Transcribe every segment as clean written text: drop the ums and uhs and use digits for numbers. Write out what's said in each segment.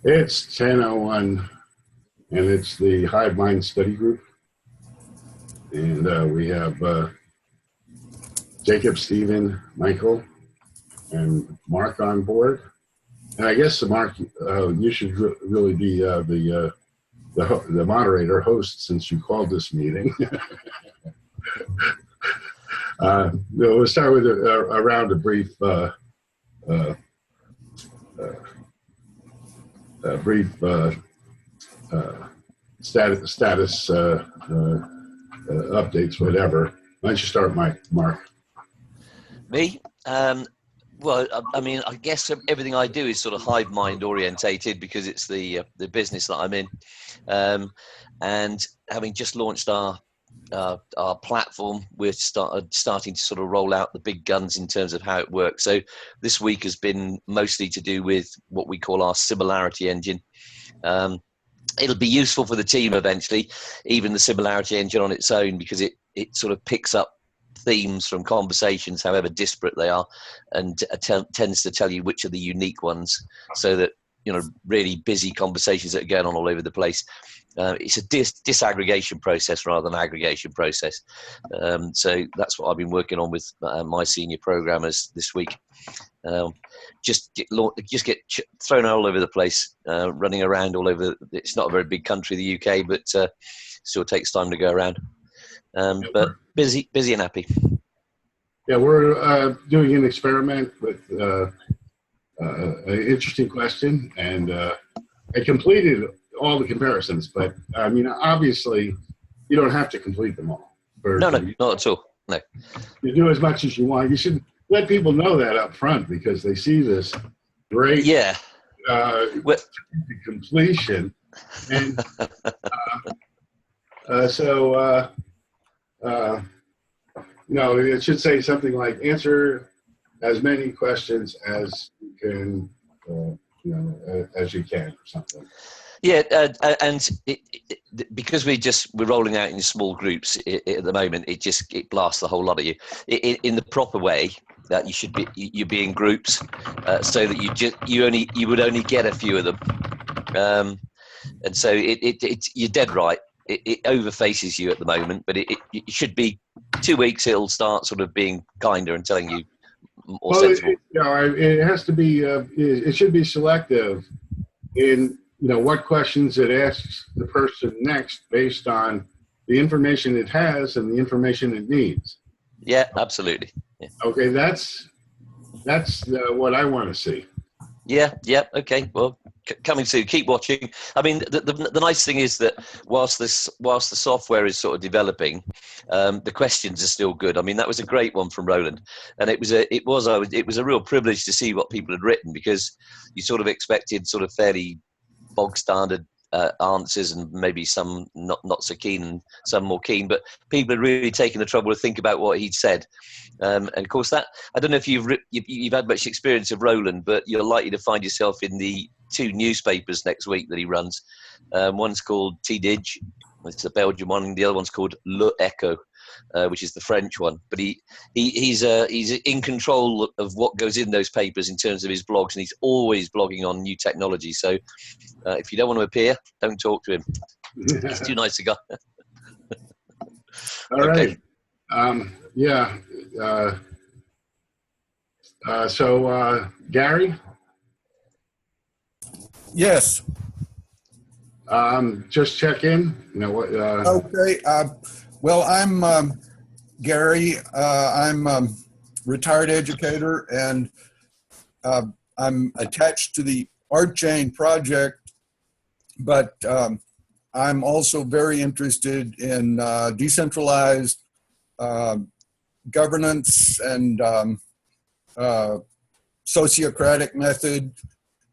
It's 10:01, and it's the Hive Mind Study Group. And we have Jacob, Stephen, Michael, and Mark on board. And I guess, Mark, you should really be the moderator, host, since you called this meeting. We'll start with a round of brief status updates, whatever. Why don't you start, Mark? Me? Well, I mean, I guess everything I do is sort of hive mind orientated because it's the business that I'm in, and having just launched our platform, we're starting to sort of roll out the big guns in terms of how it works. So this week has been mostly to do with what we call our similarity engine. It'll be useful for the team eventually, even the similarity engine on its own, because it sort of picks up themes from conversations, however disparate they are, and tends to tell you which are the unique ones, so that, you know, really busy conversations that are going on all over the place. It's a disaggregation process rather than aggregation process. So that's what I've been working on with my senior programmers this week. Just get thrown all over the place, running around all over. It's not a very big country, the UK, but still takes time to go around. But busy and happy. Yeah, we're doing an experiment with an interesting question, and I completed all the comparisons, but I mean, obviously, you don't have to complete them all. No, not at all. No. You do as much as you want. You should let people know that up front, because they see this great completion, and you know, it should say something like, answer as many questions as you can, as you can, or something. Yeah, and because we're rolling out in small groups at the moment, it blasts the whole lot of you. In the proper way, that you'd be in groups, so that you would only get a few of them, and so you're dead right. It overfaces you at the moment, but it should be 2 weeks. It'll start sort of being kinder and telling you more sensible. It has to be. It should be selective in, you know, what questions it asks the person next based on the information it has and the information it needs. Yeah, absolutely. Yeah. Okay, that's what I want to see. Yeah. Okay. Well, coming soon. Keep watching. I mean, the nice thing is that whilst the software is sort of developing, the questions are still good. I mean, that was a great one from Roland, and it was a real privilege to see what people had written, because you sort of expected sort of fairly bog standard answers, and maybe some not so keen and some more keen, but people had really taken the trouble to think about what he'd said. And of course, that, I don't know if you've had much experience of Roland, but you're likely to find yourself in the 2 newspapers next week that he runs. One's called T-Dig, it's the Belgian one, and the other one's called Le Echo, which is the French one. But he's in control of what goes in those papers in terms of his blogs, and he's always blogging on new technology. So if you don't want to appear, don't talk to him. He's too nice a guy. All right. Yeah. So Gary? Yes. Just check in. You know what? Okay. Well, I'm Gary. I'm a retired educator, and I'm attached to the ArtChain project, but I'm also very interested in decentralized governance and sociocratic method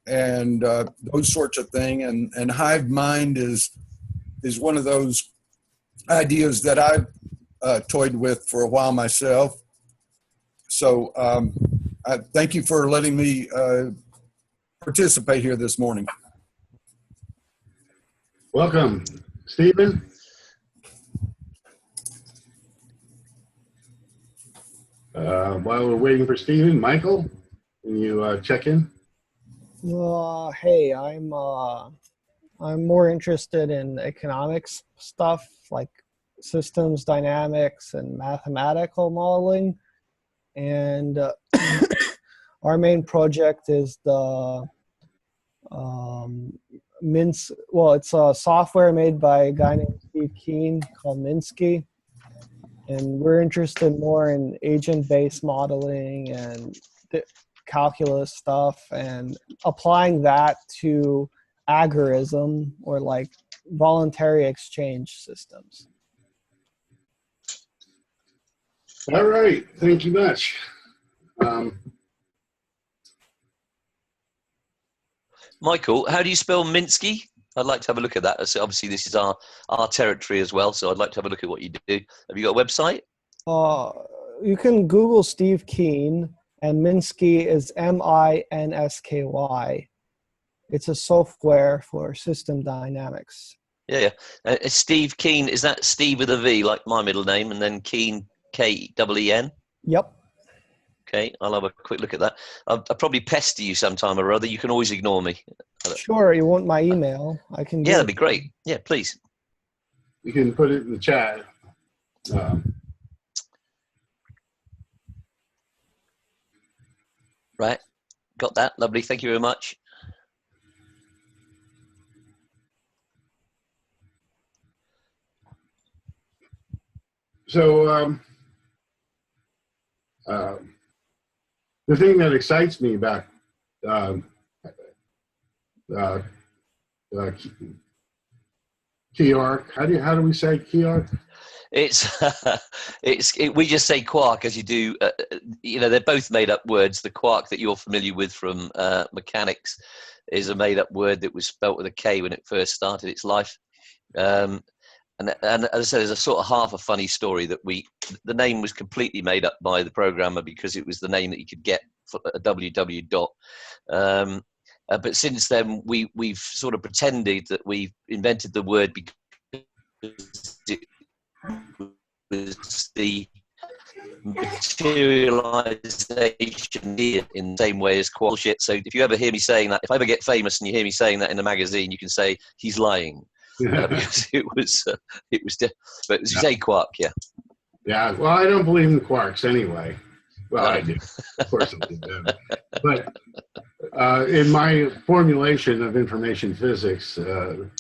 and those sorts of things. And Hive Mind is one of those ideas that I've toyed with for a while myself. So I thank you for letting me participate here this morning. Welcome, Stephen. While we're waiting for Stephen, Michael, can you check in? Hey, I'm more interested in economics stuff like systems dynamics and mathematical modeling. And our main project is the Well, it's a software made by a guy named Steve Keen called Minsky. And we're interested more in agent-based modeling and calculus stuff and applying that to agorism or like voluntary exchange systems. All right, thank you much. Michael, how do you spell Minsky? I'd like to have a look at that. So obviously, this is our territory as well, so I'd like to have a look at what you do. Have you got a website? You can Google Steve Keen, and Minsky is Minsky. It's a software for system dynamics. Yeah. Steve Keen, is that Steve with a V, like my middle name, and then Keen, K-E-E-N? Yep. Okay, I'll have a quick look at that. I'll probably pester you sometime or other. You can always ignore me. Sure, you want my email? I can. Yeah, that'd be great. Yeah, please. You can put it in the chat. Right, got that. Lovely. Thank you very much. So the thing that excites me about key arc, how do we say key arc? We just say quark as you do. They're both made up words. The quark that you're familiar with from mechanics is a made up word that was spelt with a K when it first started its life. And as I said, there's a sort of half a funny story that the name was completely made up by the programmer because it was the name that you could get for a www dot. But since then, we've sort of pretended that we've invented the word because it was the materialization in the same way as bullshit. So if you ever hear me saying that, if I ever get famous and you hear me saying that in a magazine, you can say he's lying. Because but as you say, quark, yeah. Yeah, well, I don't believe in quarks anyway. Well, No. I do. Of course I do. But in my formulation of information physics, the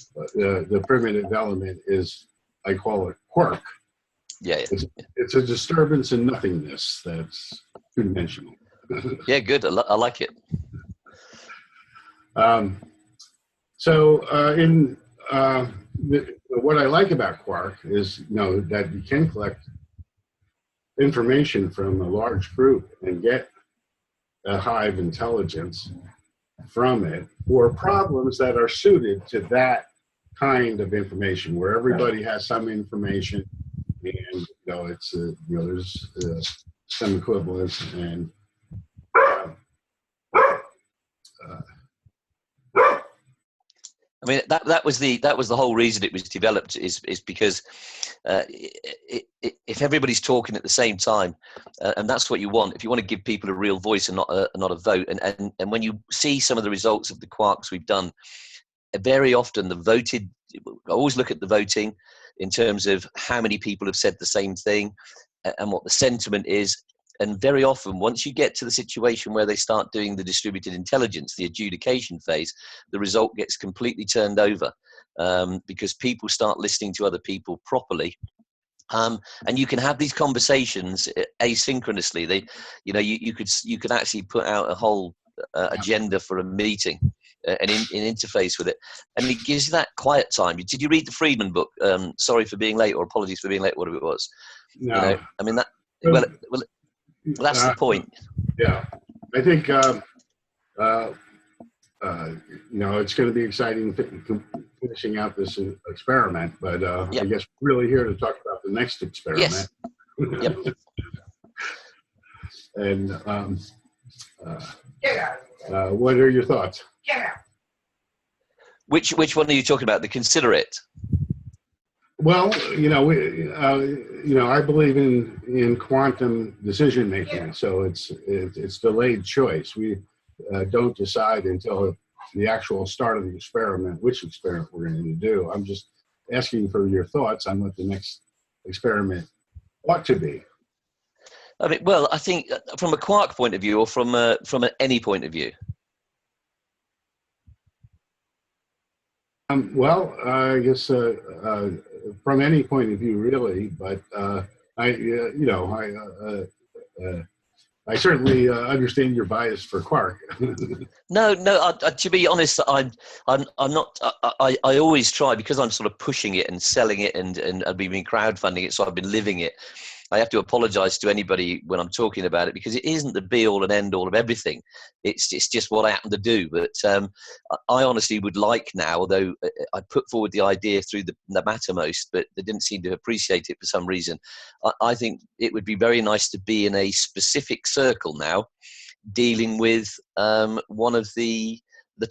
primitive element is, I call it quark. Yeah. It's a disturbance in nothingness that's two-dimensional. Yeah, good. I like it. What I like about quark is that you can collect information from a large group and get a hive intelligence from it for problems that are suited to that kind of information, where everybody has some information, and there's some equivalence, and I mean, that was the whole reason it was developed is because if everybody's talking at the same time, and that's what you want, if you want to give people a real voice and not a vote, and when you see some of the results of the quarks we've done, very often I always look at the voting in terms of how many people have said the same thing and what the sentiment is. And very often, once you get to the situation where they start doing the distributed intelligence, the adjudication phase, the result gets completely turned over because people start listening to other people properly. And you can have these conversations asynchronously. You could actually put out a whole agenda for a meeting, an interface with it, and it gives you that quiet time. Did you read the Friedman book? Sorry for being late, or apologies for being late, whatever it was. no. I mean that. Well, that's the point. Yeah, I think it's going to be exciting finishing out this experiment, but Yep. I guess we're really here to talk about the next experiment. Yes. Yep. And what are your thoughts? Which one are you talking about? The consider it. Well, I believe in quantum decision making, so it's delayed choice. don't decide until the actual start of the experiment, which experiment we're going to do. I'm just asking for your thoughts on what the next experiment ought to be. I mean, well, I think from a quark point of view, or from any point of view. Well, I guess from any point of view, really. But I certainly understand your bias for quark. No. To be honest, I'm not. I always try, because I'm sort of pushing it and selling it, and I've been crowdfunding it, so I've been living it. I have to apologise to anybody when I'm talking about it, because it isn't the be all and end all of everything. It's just what I happen to do. But I honestly would like now, although I put forward the idea through the Mattermost, but they didn't seem to appreciate it for some reason. I think it would be very nice to be in a specific circle now, dealing with one of the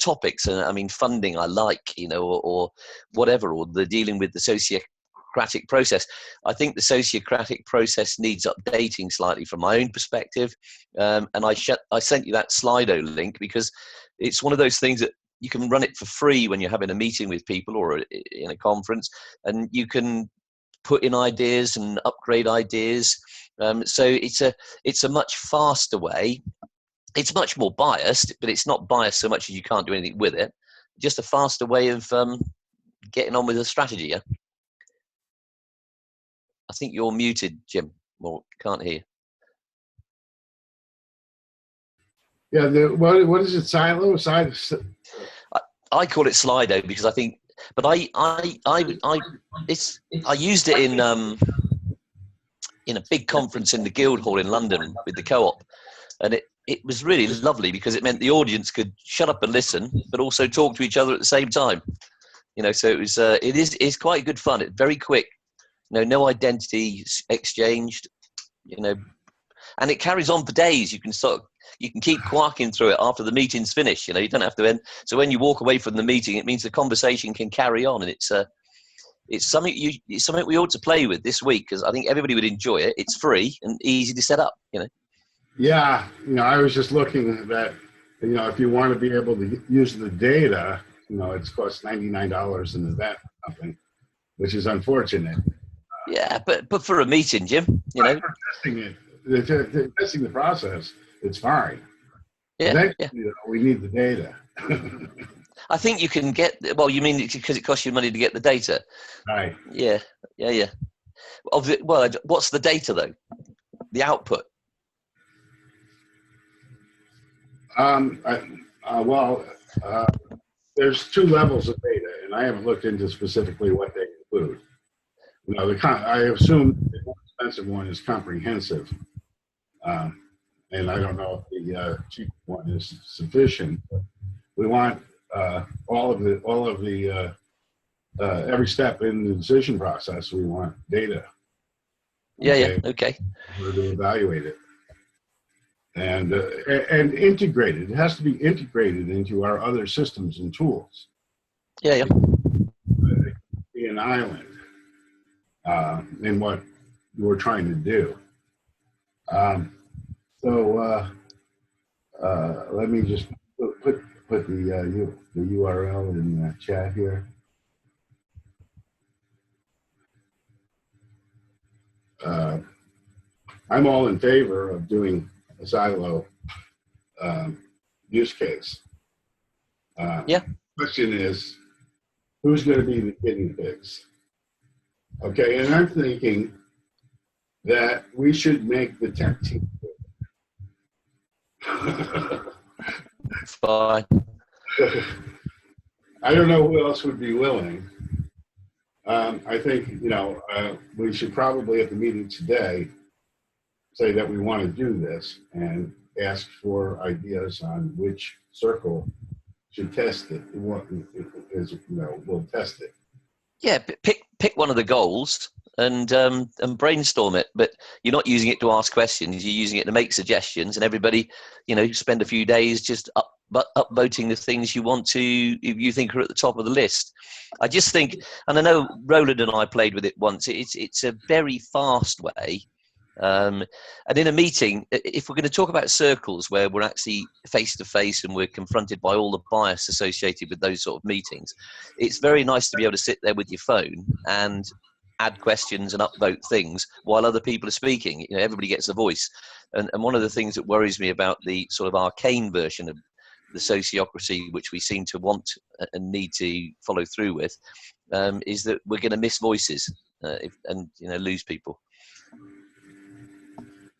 topics. And I mean, funding I like, or whatever, or the dealing with the sociocratic process. I think the sociocratic process needs updating slightly from my own perspective. And I sent you that Slido link because it's one of those things that you can run it for free when you're having a meeting with people or in a conference, and you can put in ideas and upgrade ideas. So it's a much faster way. It's much more biased, but it's not biased so much as you can't do anything with it. Just a faster way of getting on with the strategy. Yeah? I think you're muted, Jim. Well, can't hear. Yeah, what is it? Silo? I call it Slido because I think, but I used it in a big conference in the Guildhall in London with the co-op, and it was really lovely because it meant the audience could shut up and listen, but also talk to each other at the same time. So it's quite good fun. It's very quick. No identity exchanged. And it carries on for days. You can keep quarking through it after the meeting's finished. You don't have to end. So when you walk away from the meeting, it means the conversation can carry on, and it's something we ought to play with this week because I think everybody would enjoy it. It's free and easy to set up. Yeah, I was just looking at that. If you want to be able to use the data, it's cost $99 an event or something, which is unfortunate. Yeah, but for a meeting, Jim, for testing it, testing the process, it's fine. Yeah, we need the data. I think you can get. Well, you mean because it costs you money to get the data? Right. Yeah. Well, what's the data though? The output. There's two levels of data, and I haven't looked into specifically what they include. I assume the more expensive one is comprehensive, and I don't know if the cheap one is sufficient. But we want all of the every step in the decision process. We want data. Okay. In order to evaluate it, and integrated. It has to be integrated into our other systems and tools. Yeah. Be an island. In what we're trying to do. Let me just put the URL in the chat here. I'm all in favor of doing a silo use case. Yeah. Question is, who's going to be the guinea pigs? Okay, and I'm thinking that we should make the tech team. Fine. I don't know who else would be willing. I think, we should probably at the meeting today say that we want to do this and ask for ideas on which circle should test it. We'll test it. Yeah, pick one of the goals and brainstorm it. But you're not using it to ask questions. You're using it to make suggestions, and everybody, spend a few days just upvoting the things you think are at the top of the list. I just think, and I know Roland and I played with it once. It's a very fast way And in a meeting, if we're going to talk about circles where we're actually face to face and we're confronted by all the bias associated with those sort of meetings, it's very nice to be able to sit there with your phone and add questions and upvote things while other people are speaking. You know, everybody gets a voice. And one of the things that worries me about the sort of arcane version of the sociocracy, which we seem to want and need to follow through with, is that we're going to miss voices and lose people.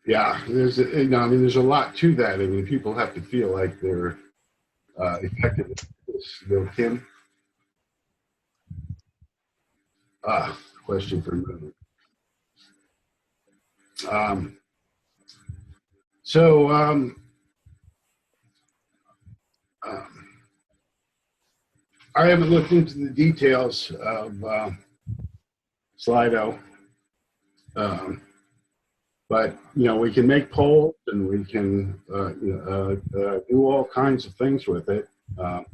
Yeah, there's there's a lot to that. I mean, people have to feel like they're effective. Kim, question for a moment. I haven't looked into the details of Slido, but we can make polls and we can do all kinds of things with it. I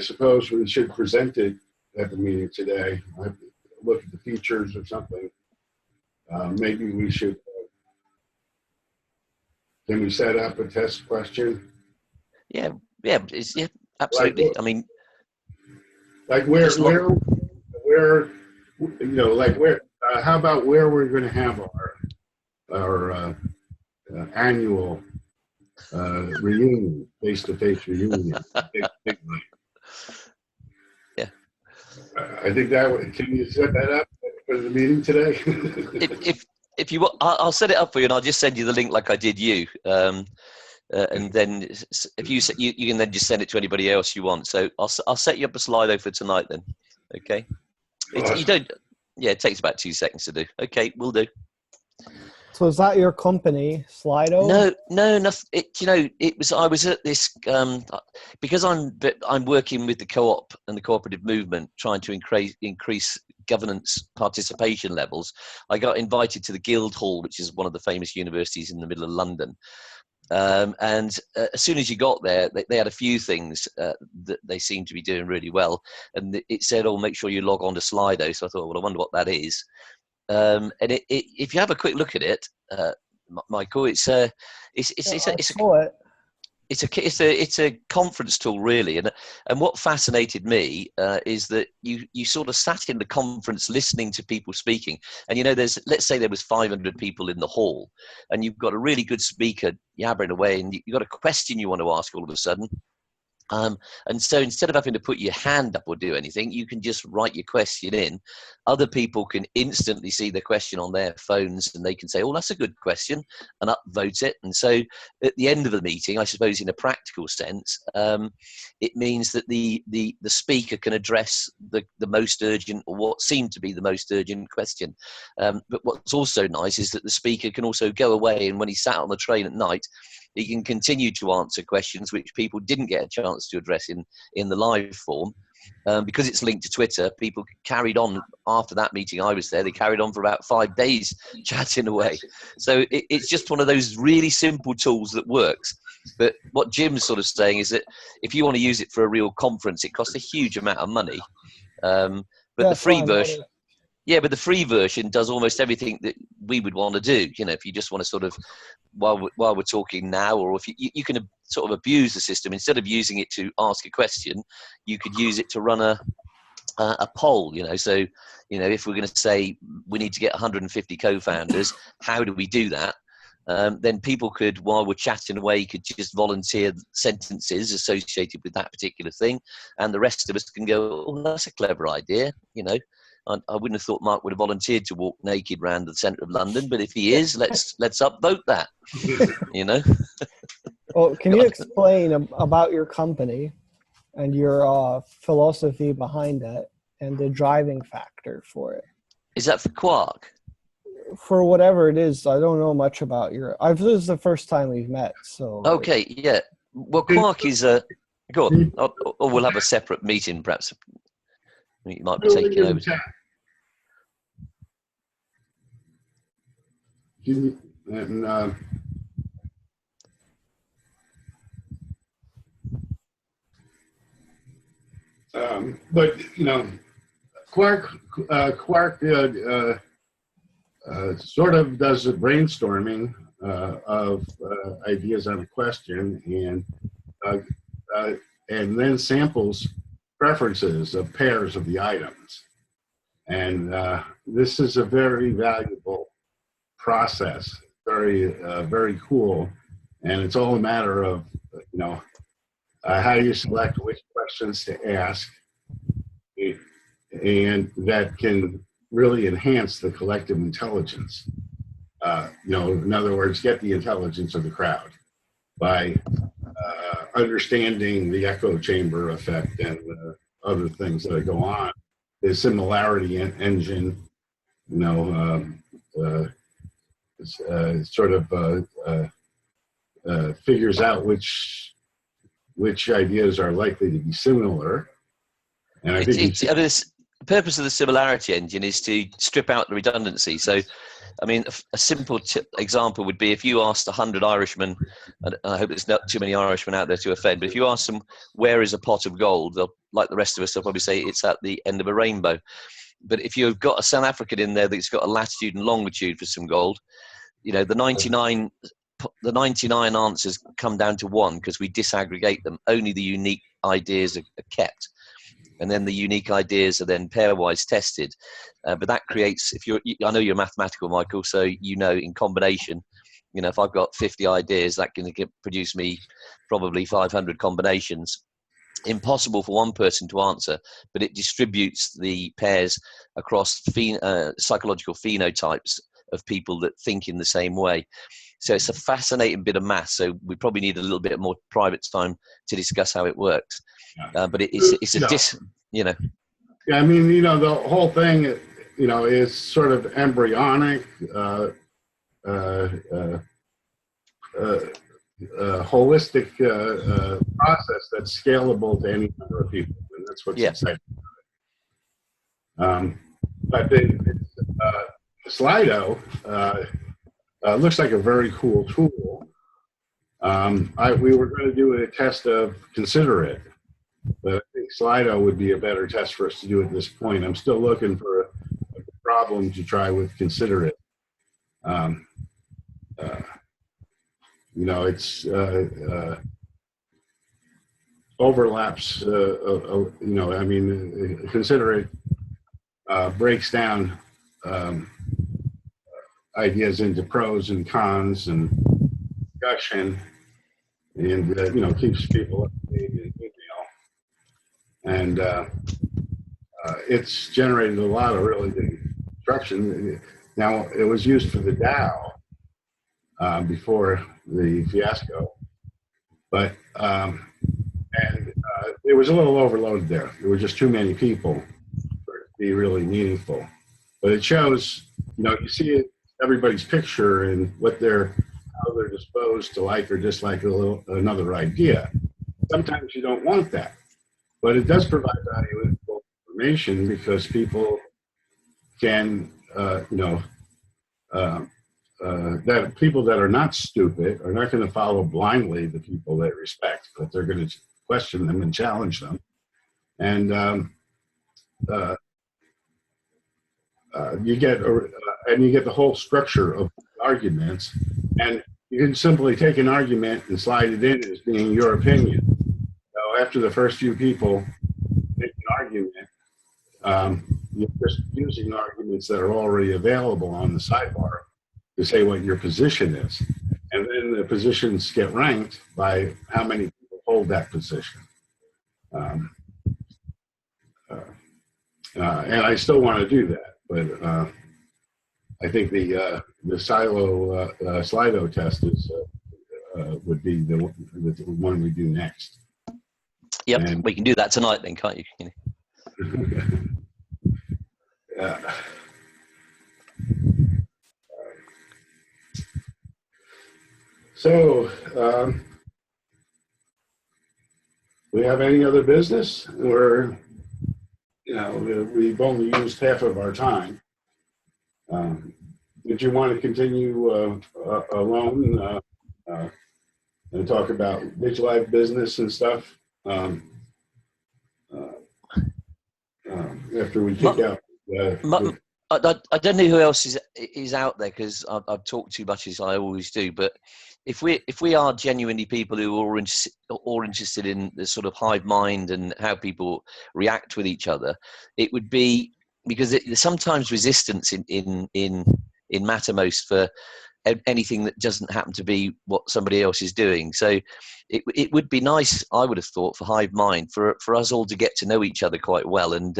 suppose we should present it at the meeting today. I have to look at the features or something. Maybe we should. Can we set up a test question? Yeah, absolutely. Like, I mean, like where, how about where we're going to have our annual reunion, face-to-face reunion? Yeah. I think can you set that up for the meeting today? if you want, I'll set it up for you, and I'll just send you the link like I did you. And then if you can then just send it to anybody else you want. So I'll set you up a Slido for tonight then. Okay. It takes about 2 seconds to do. Okay, we'll do. So is that your company, Slido? No, nothing. I was at this because I'm working with the co-op and the cooperative movement, trying to increase governance participation levels. I got invited to the Guildhall, which is one of the famous universities in the middle of London. And as soon as you got there, they had a few things that they seemed to be doing really well. And it said, make sure you log on to Slido. So I thought, well, I wonder what that is. And if you have a quick look at it, Michael, it's a conference tool, really. And what fascinated me is that you sort of sat in the conference listening to people speaking. And let's say there was 500 people in the hall, and you've got a really good speaker yabbering away, and you've got a question you want to ask all of a sudden. And so instead of having to put your hand up or do anything, you can just write your question in. Other people can instantly see the question on their phones, and they can say, that's a good question, and upvote it. And so at the end of the meeting, I suppose in a practical sense, it means that the speaker can address the most urgent, or what seemed to be the most urgent question. But what's also nice is that the speaker can also go away, and when he sat on the train at night, he can continue to answer questions which people didn't get a chance to address in the live form. Because it's linked to Twitter, people carried on after that meeting I was there. They carried on for about 5 days chatting away. So it's just one of those really simple tools that works. But what Jim's sort of saying is that if you want to use it for a real conference, it costs a huge amount of money. But the free version... Yeah, but the free version does almost everything that we would want to do. If you just want to sort of, while we're talking now, or if you can sort of abuse the system, instead of using it to ask a question, you could use it to run a poll. So if we're going to say we need to get 150 co-founders, how do we do that? Then people could, while we're chatting away, could just volunteer sentences associated with that particular thing, and the rest of us can go, that's a clever idea. I wouldn't have thought Mark would have volunteered to walk naked around the centre of London, but if he is, let's upvote that. Well, can you explain about your company and your philosophy behind it and the driving factor for it? Is that for Quark? For whatever it is, I don't know much about this is the first time we've met, so. Okay, yeah. Well, Quark is go on, or we'll have a separate meeting, perhaps. You might be taking over. But Quark sort of does a brainstorming of ideas on a question, uh, uh, and then samples preferences of pairs of the items. And this is a very valuable process, very cool, and it's all a matter of how you select which questions to ask, and that can really enhance the collective intelligence. In other words, get the intelligence of the crowd by understanding the echo chamber effect and other things that go on. The similarity engine, sort of figures out which ideas are likely to be similar. And I think the purpose of the similarity engine is to strip out the redundancy. So, I mean, a simple example would be if you asked 100 Irishmen, and I hope there's not too many Irishmen out there to offend, but if you ask them, where is a pot of gold? They'll, like the rest of us, they'll probably say it's at the end of a rainbow. But if you've got a South African in there that's got a latitude and longitude for some gold, the 99 answers come down to one because we disaggregate them. Only the unique ideas are kept. And then the unique ideas are then pairwise tested. But that creates, I know you're mathematical, Michael, so in combination, if I've got 50 ideas, that can produce me probably 500 combinations. Impossible for one person to answer, but it distributes the pairs across psychological phenotypes of people that think in the same way. So it's a fascinating bit of math. So we probably need a little bit more private time to discuss how it works. But it's Yeah, I mean, the whole thing, is sort of embryonic, holistic process that's scalable to any number of people, and that's what's exciting about it. But the Slido looks like a very cool tool. We were going to do a test of Consider It, but I think Slido would be a better test for us to do at this point. I'm still looking for a problem to try with Consider It. It's overlaps. I mean, Consider It breaks down ideas into pros and cons and discussion, and keeps people up to date in email. And it's generated a lot of really good instruction. Now, it was used for the DAO before the fiasco, but it was a little overloaded there. There were just too many people for it to be really meaningful. But it shows, you see everybody's picture and how they're disposed to like or dislike another idea. Sometimes you don't want that, but it does provide valuable information because people can, that people that are not stupid are not going to follow blindly the people they respect, but they're going to question them and challenge them. And you get the whole structure of arguments, and you can simply take an argument and slide it in as being your opinion. So after the first few people make an argument, you're just using arguments that are already available on the sidebar to say what your position is. And then the positions get ranked by how many people hold that position. And I still want to do that, but I think the Slido test would be the one we do next. Yep, and we can do that tonight then, can't you? Yeah. So, we have any other business? We've only used half of our time. Did you want to continue alone and talk about Live business and stuff after we kick out? I don't know who else is out there, because I've talked too much, as I always do. But if we are genuinely people who are all interested in the sort of hive mind and how people react with each other, it would be, because there's sometimes resistance in Mattermost for anything that doesn't happen to be what somebody else is doing. So it would be nice, I would have thought, for Hive Mind, for us all to get to know each other quite well, and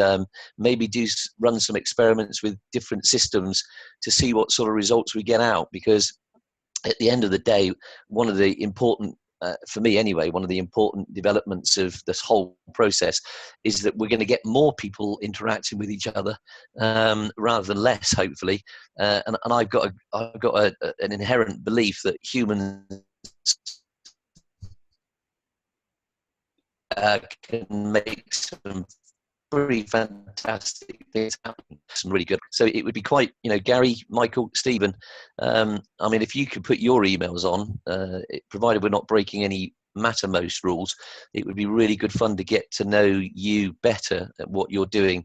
maybe run some experiments with different systems to see what sort of results we get out. Because at the end of the day, one of the important, for me anyway, one of the important developments of this whole process is that we're going to get more people interacting with each other, rather than less, hopefully. And I've got an inherent belief that humans can make some pretty fantastic things happen. Some really good. So it would be quite, Gary, Michael, Stephen. I mean, if you could put your emails on, provided we're not breaking any Mattermost rules, it would be really good fun to get to know you better at what you're doing.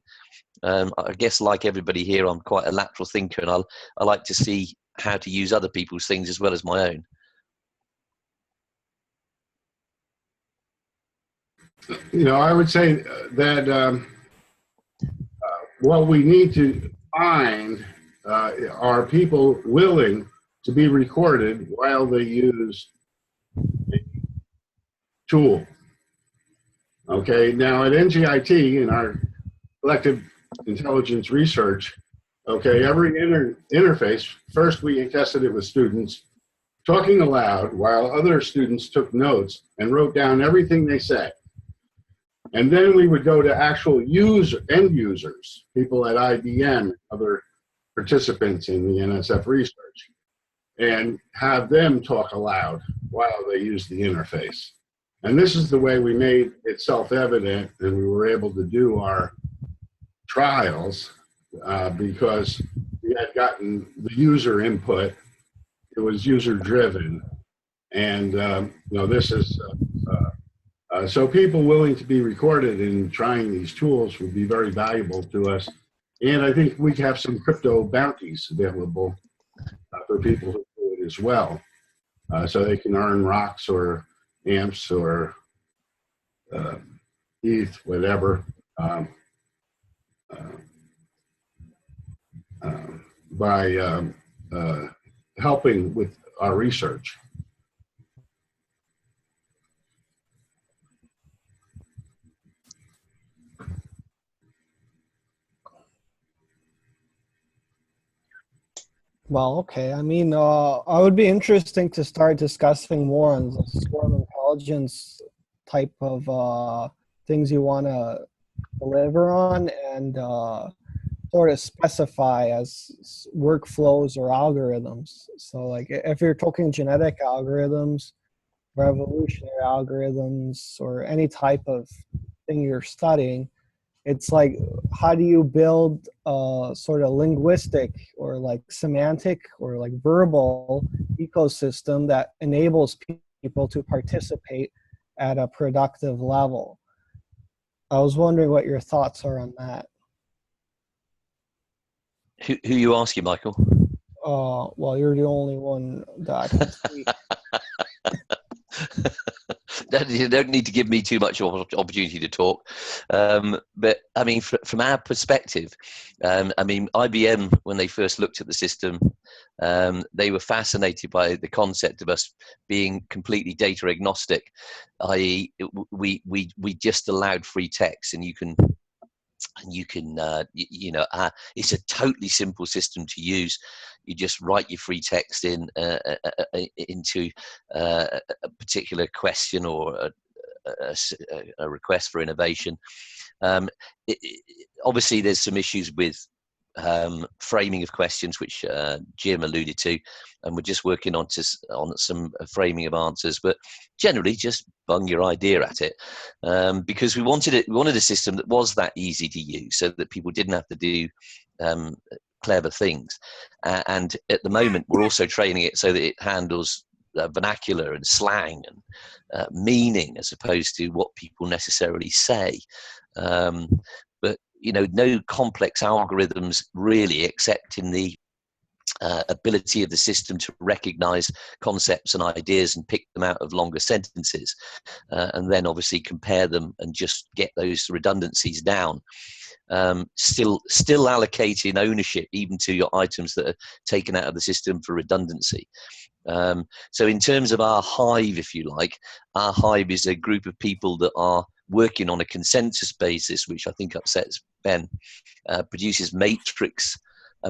I guess, like everybody here, I'm quite a lateral thinker, and I like to see how to use other people's things as well as my own. I would say that what we need to find are people willing to be recorded while they use the tool. Okay, now at NGIT, in our collective intelligence research, okay, every interface, first we tested it with students talking aloud while other students took notes and wrote down everything they said. And then we would go to actual end users, people at IBM, other participants in the NSF research, and have them talk aloud while they use the interface. And this is the way we made it self-evident, and we were able to do our trials because we had gotten the user input. It was user-driven. And this is so people willing to be recorded in trying these tools would be very valuable to us. And I think we have some crypto bounties available for people who do it as well. So they can earn rocks or amps or ETH, whatever, by helping with our research. Well, okay. I mean, I would be interesting to start discussing more on the swarm intelligence type of things you want to deliver on, and sort of specify as workflows or algorithms. So, like, if you're talking genetic algorithms, revolutionary algorithms, or any type of thing you're studying, it's like, how do you build a sort of linguistic or like semantic or like verbal ecosystem that enables people to participate at a productive level? I was wondering what your thoughts are on that. Who you asking, Michael? Well, you're the only one that I can see. You don't need to give me too much opportunity to talk. But I mean, from our perspective, I mean, IBM, when they first looked at the system, they were fascinated by the concept of us being completely data agnostic, i.e. we just allowed free text, and you can it's a totally simple system to use. You just write your free text into a particular question or a request for innovation. Obviously, there's some issues with framing of questions, which Jim alluded to, and we're just working on some framing of answers. But generally, just bung your idea at it, because we wanted a system that was that easy to use, so that people didn't have to do clever things. And at the moment, we're also training it so that it handles vernacular and slang and meaning, as opposed to what people necessarily say. But no complex algorithms really, except in the ability of the system to recognize concepts and ideas and pick them out of longer sentences, and then obviously compare them and just get those redundancies down. Still allocating ownership even to your items that are taken out of the system for redundancy. So in terms of our Hive, if you like, our Hive is a group of people that are working on a consensus basis, which I think upsets Ben, produces a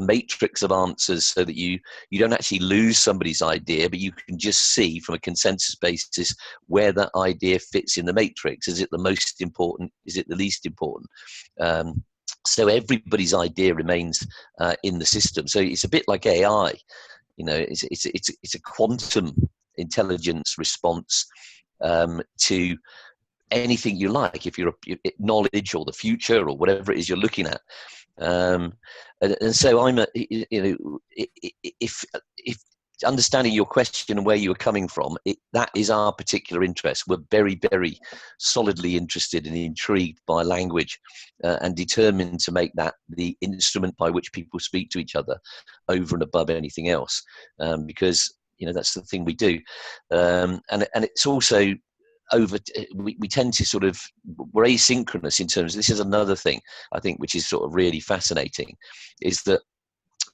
matrix of answers so that you don't actually lose somebody's idea, but you can just see from a consensus basis where that idea fits in the matrix. Is it the most important? Is it the least important? So everybody's idea remains in the system. So it's a bit like AI. It's a quantum intelligence response to anything you like. If you're knowledge or the future or whatever it is you're looking at. And so if understanding your question and where you were coming from, that is our particular interest. We're very, very solidly interested and intrigued by language, and determined to make that the instrument by which people speak to each other over and above anything else, because that's the thing we do, and it's also we tend to we're asynchronous in terms of, this is another thing I think which is sort of really fascinating, is that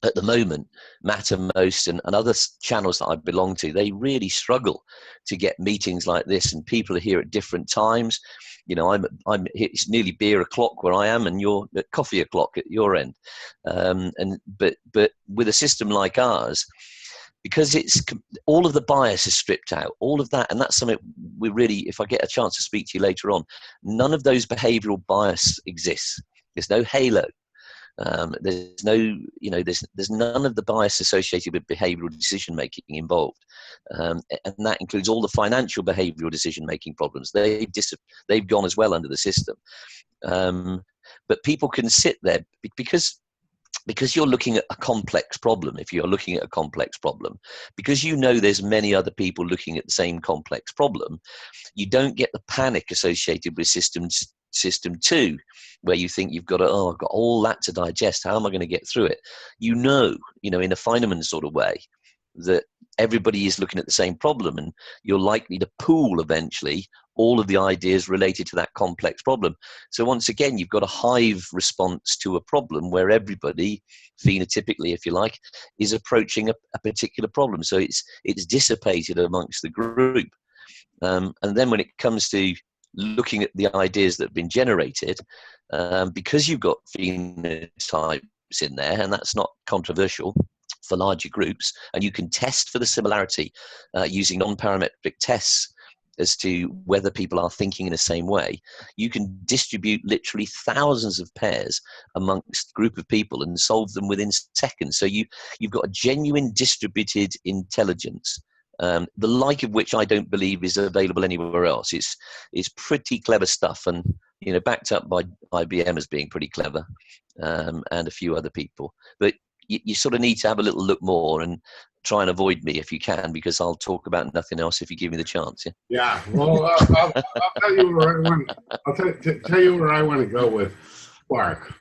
at the moment, Mattermost and other channels that I belong to, they really struggle to get meetings like this, and people are here at different times. I'm it's nearly beer o'clock where I am, and you're at coffee o'clock at your end. But with a system like ours, because it's all of the bias is stripped out, all of that, and that's something we really, if I get a chance to speak to you later on, none of those behavioural bias exists. There's no halo. There's no, there's none of the bias associated with behavioural decision making involved, and that includes all the financial behavioural decision making problems. They've gone as well under the system, but people can sit there because you're looking at a complex problem. If you're looking at a complex problem, because there's many other people looking at the same complex problem, you don't get the panic associated with system 2, where you think you've got I've got all that to digest. How am I going to get through it? In a Feynman sort of way, that everybody is looking at the same problem, and you're likely to pool eventually all of the ideas related to that complex problem. So once again, you've got a Hive response to a problem where everybody, phenotypically, if you like, is approaching a particular problem. So it's dissipated amongst the group. And then when it comes to looking at the ideas that have been generated, because you've got phenotypes in there, and that's not controversial for larger groups, and you can test for the similarity using non-parametric tests as to whether people are thinking in the same way, you can distribute literally thousands of pairs amongst a group of people and solve them within seconds. So you've got a genuine distributed intelligence, the like of which I don't believe is available anywhere else. It's pretty clever stuff, and backed up by IBM as being pretty clever, and a few other people. But you sort of need to have a little look more and try and avoid me if you can, because I'll talk about nothing else if you give me the chance. Yeah. Well, I'll tell you where I want. I'll tell you where I want to go with Spark,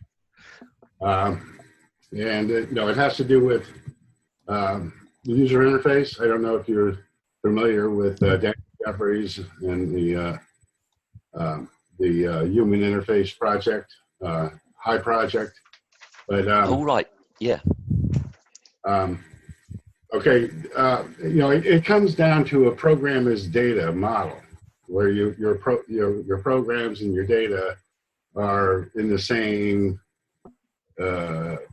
and it has to do with the user interface. I don't know if you're familiar with Dan Jeffries and the Human Interface Project, Hive Project, but all right, yeah. Okay, it comes down to a program as data model, where your programs and your data are in the same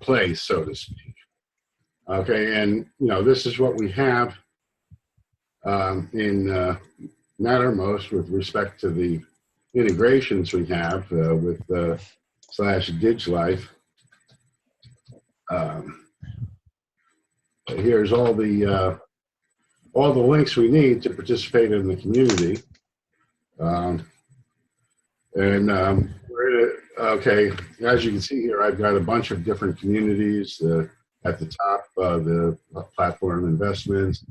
place, so to speak. Okay, and this is what we have in Mattermost with respect to the integrations we have with /DigLife. Here's all the links we need to participate in the community, okay. As you can see here, I've got a bunch of different communities. At the top, the platform investments,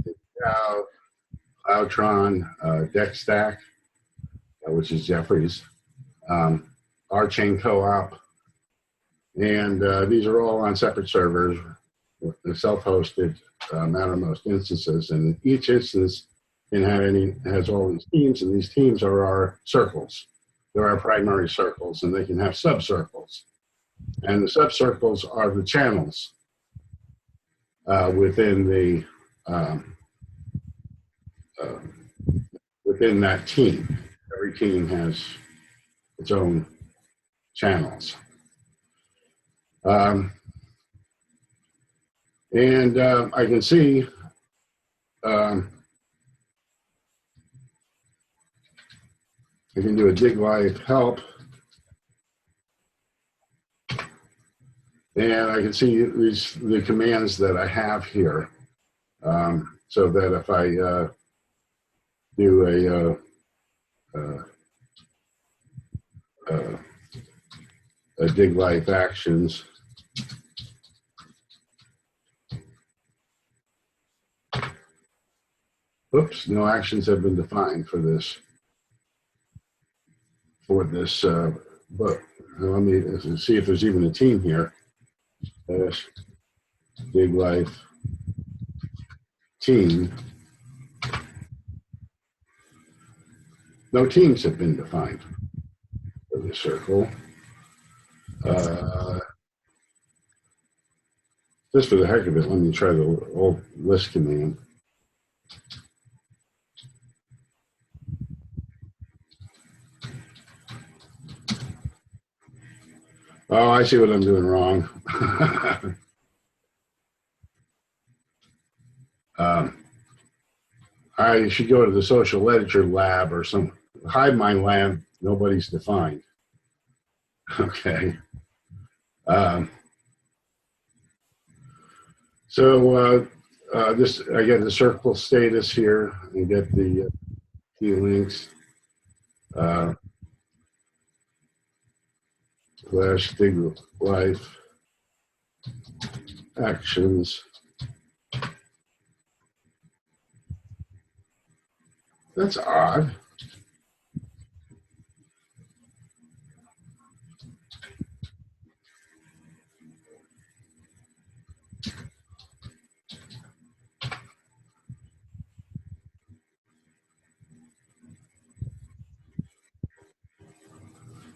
Cloudtron, DeckStack, which is Jeffries, Our Chain Co-op, And these are all on separate servers, self-hosted Mattermost instances. And each instance has all these teams, and these teams are our circles. They're our primary circles, and they can have subcircles. And the subcircles are the channels within within that team. Every team has its own channels. I can see I can do a dig live help, and I can see the commands that I have here, so that if I do a dig live actions, oops, no actions have been defined for this book. Now let me see if there's even a team here. Dig life team. No teams have been defined for the circle. Just for the heck of it, let me try the old list command. Oh, I see what I'm doing wrong. I should go to the social ledger lab or some Hive mind lab. Nobody's defined. Okay. So this, I get the circle status here and get the key links. Flash dig life actions. That's odd.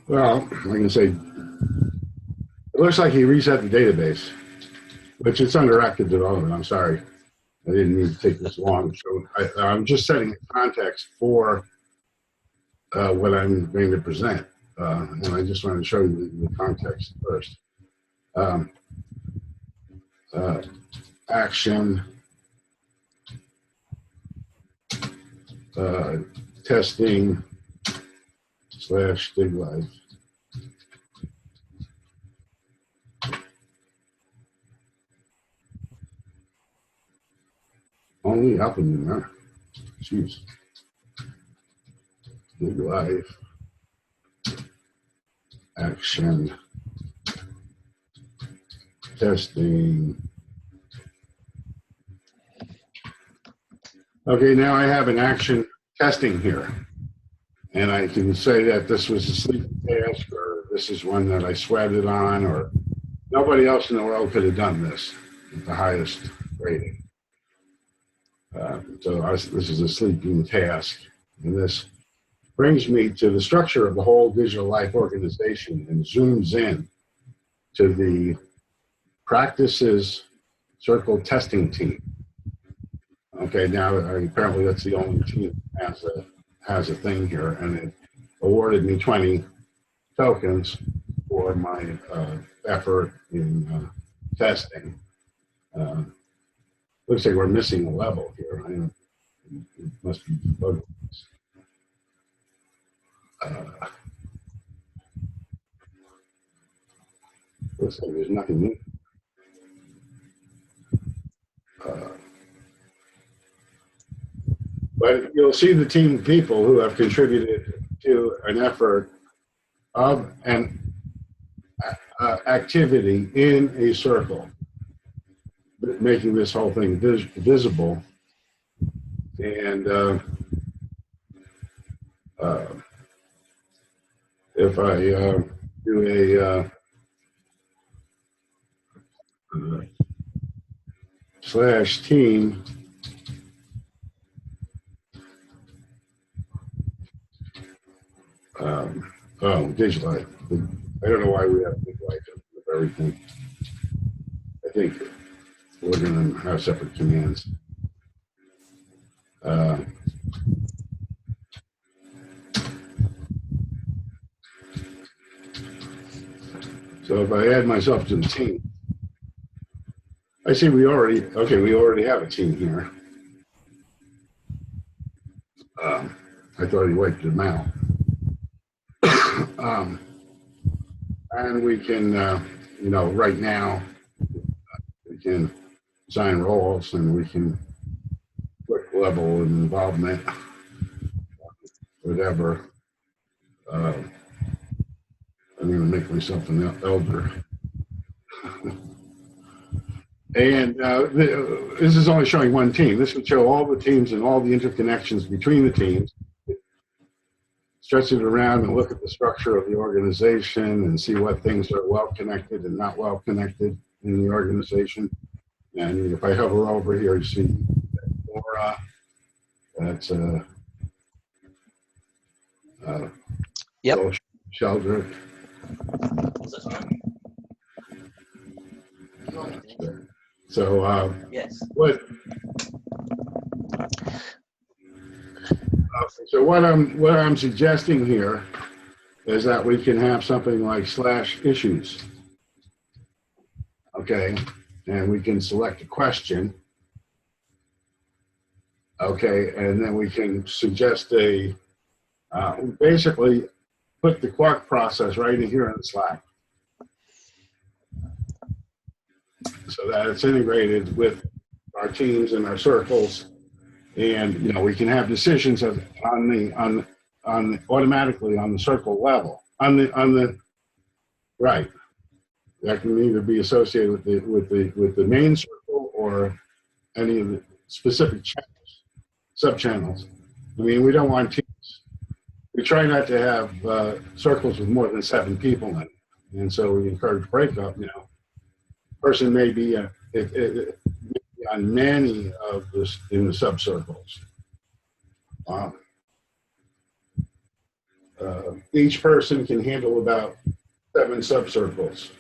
Well, I can say, it looks like he reset the database, which it's under active development. I'm sorry. I didn't mean to take this long. So I'm just setting a context for what I'm going to present. And I just wanted to show you the context first. Action, testing, / dig live. Only alphanumeric. Jeez. Dig live. Action. Testing. Okay, now I have an action testing here. And I can say that this was a sleeping task, or this is one that I sweated on, or nobody else in the world could have done this at the highest rating. This is a sleeping task. And this brings me to the structure of the whole digital life organization and zooms in to the practices circle testing team. Okay, now apparently that's the only team that has a thing here, and it awarded me 20 tokens for my effort in testing. Looks like we're missing a level here. It must be debugged. Looks like there's nothing new. But you'll see the team of people who have contributed to an effort of an activity in a circle, making this whole thing visible. And if I do slash team. Digital. I don't know why we have big light with everything. I think we're going to have separate commands. So if I add myself to the team, I see we already have a team here. I thought he wiped them out. And we can, right now, we can assign roles and we can click level of involvement, whatever. I'm going to make myself an elder. And this is only showing one team. This would show all the teams and all the interconnections between the teams. Stretch it around and look at the structure of the organization and see what things are well connected and not well connected in the organization. And if I hover over here, you see Laura. That's yep. Sheldrick. So yes. So what I'm suggesting here is that we can have something like slash issues. Okay, and we can select a question. Okay, and then we can suggest basically put the Quark process right in here in the Slack, so that it's integrated with our teams and our circles, and we can have decisions on automatically on the circle level on the right. That can either be associated with the main circle or any of the specific channels, sub-channels. I mean, we don't want teams. We try not to have circles with more than 7 people in it, and so we encourage breakup. Person may be on many of this in the sub-circles. Each person can handle about 7 sub-circles.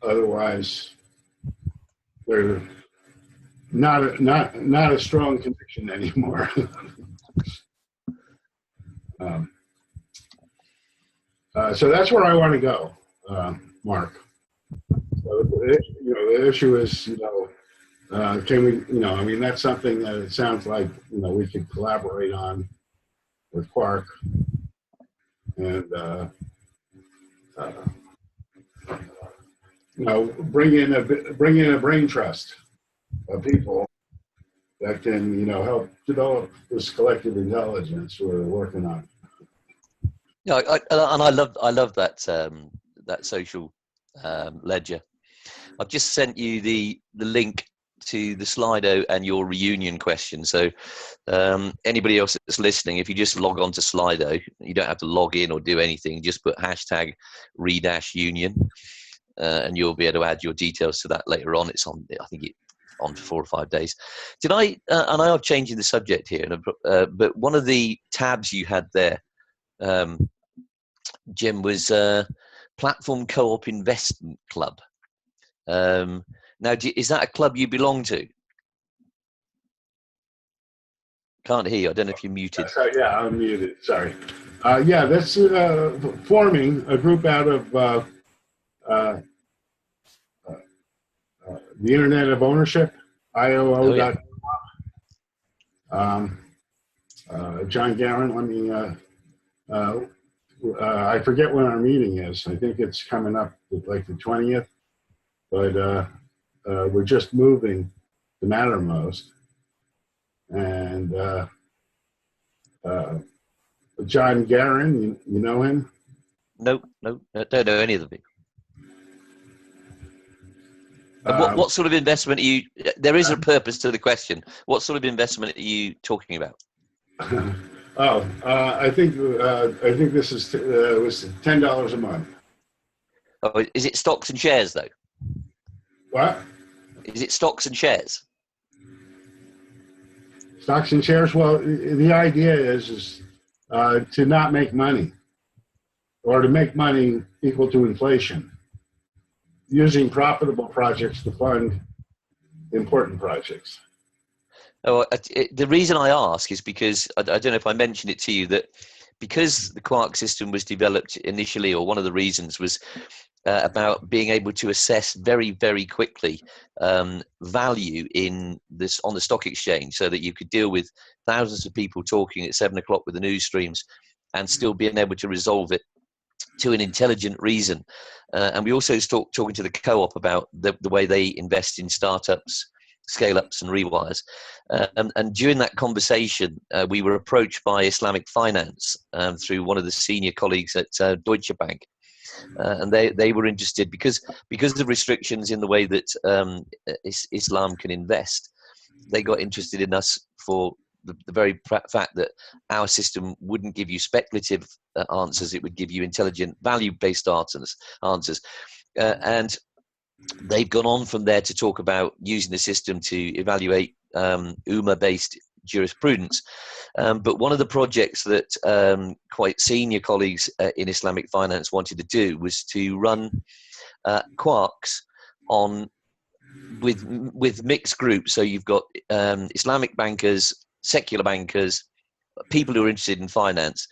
Otherwise, they're not a strong connection anymore. So that's where I want to go, Mark. So the issue is, can we, I mean, that's something that it sounds like, we could collaborate on with Quark, and bring in a brain trust of people that can, help develop this collective intelligence we're working on. Yeah, I love that social ledger. I've just sent you the link to the Slido and your reunion question. So anybody else that's listening, if you just log on to Slido, you don't have to log in or do anything. Just put hashtag #re-union, and you'll be able to add your details to that later on. It's on, I think it's on for 4 or 5 days. Did I? And I am changing the subject here, but one of the tabs you had there, Jim, was Platform Co-op Investment Club. Now, is that a club you belong to? Can't hear you. I don't know if you're muted. Yeah, I'm muted. Sorry. Yeah, that's forming a group out of the Internet of Ownership, IOO.com. John Garrett, let me, I forget when our meeting is. I think it's coming up like the 20th, but we're just moving to Mattermost. And John Guerin, you know him? No, I don't know any of the people. What sort of investment are you? There is a purpose to the question. What sort of investment are you talking about? I think this is was $10 a month. Oh, is it stocks and shares though? What? Is it stocks and shares? Stocks and shares? Well, the idea is to not make money, or to make money equal to inflation, using profitable projects to fund important projects. Oh, the reason I ask is because I don't know if I mentioned it to you that because the Quark system was developed initially, or one of the reasons was about being able to assess very, very quickly value in this on the stock exchange, so that you could deal with thousands of people talking at 7 o'clock with the news streams and still being able to resolve it to an intelligent reason. And we also talking to the co-op about the way they invest in startups, scale-ups and rewires. And during that conversation, we were approached by Islamic Finance through one of the senior colleagues at Deutsche Bank. And they were interested because of restrictions in the way that Islam can invest. They got interested in us for the very fact that our system wouldn't give you speculative answers; it would give you intelligent, value-based answers. And they've gone on from there to talk about using the system to evaluate UMA-based jurisprudence. But one of the projects that quite senior colleagues in Islamic Finance wanted to do was to run quarks on with mixed groups. So you've got Islamic bankers, secular bankers, people who are interested in finance,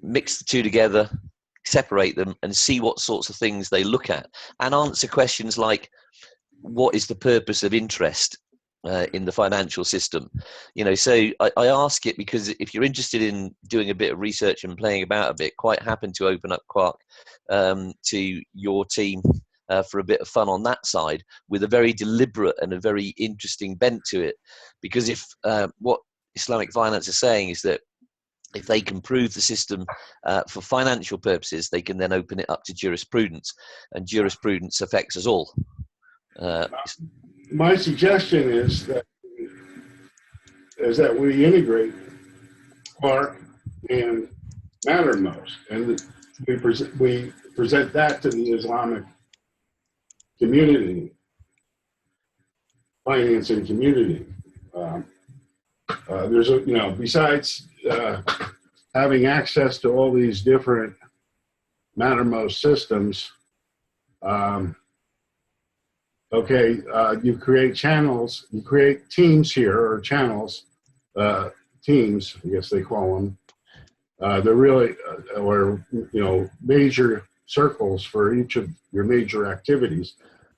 mix the two together, separate them, and see what sorts of things they look at, and answer questions like, what is the purpose of interest in the financial system? So I ask it because if you're interested in doing a bit of research and playing about a bit, quite happen to open up Quark to your team for a bit of fun on that side, with a very deliberate and a very interesting bent to it. Because if what Islamic Finance is saying is that if they can prove the system for financial purposes, they can then open it up to jurisprudence, and jurisprudence affects us all. My suggestion is that we integrate Quark and Mattermost, and we present that to the Islamic community, financing community. There's besides having access to all these different Mattermost systems, you create channels, you create teams here, or channels, teams, I guess they call them. They're really, major circles for each of your major activities.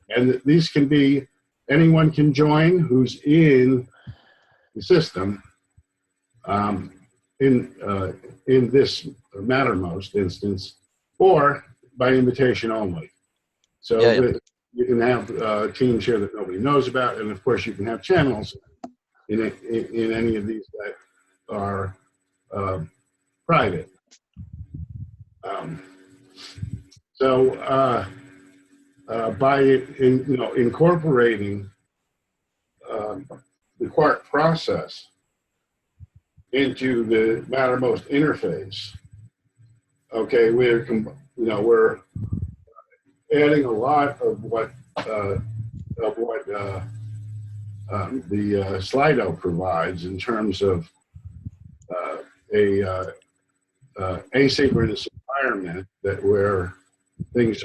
And these can be, anyone can join who's in the system, in this Mattermost instance, or by invitation only. So you can have teams here that nobody knows about, and of course you can have channels in any of these that are private. By incorporating the Quark process into the Mattermost interface, we're adding a lot of what the Slido provides in terms of a asynchronous environment where things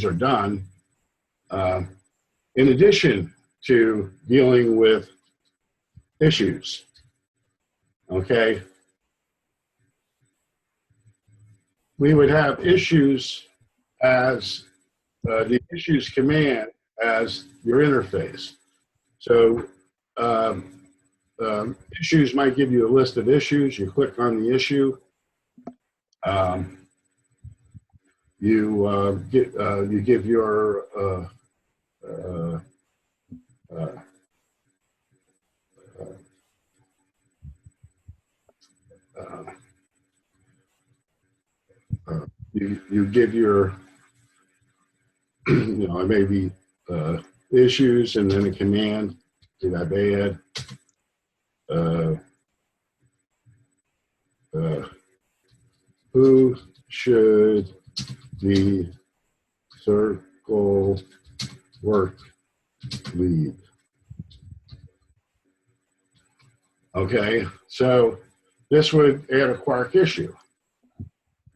are done, in addition to dealing with issues. We would have issues as the issues command as your interface. So issues might give you a list of issues. You click on the issue. You give your you give your maybe issues, and then a command to that add who should the circle work lead? Okay, so this would add a Quark issue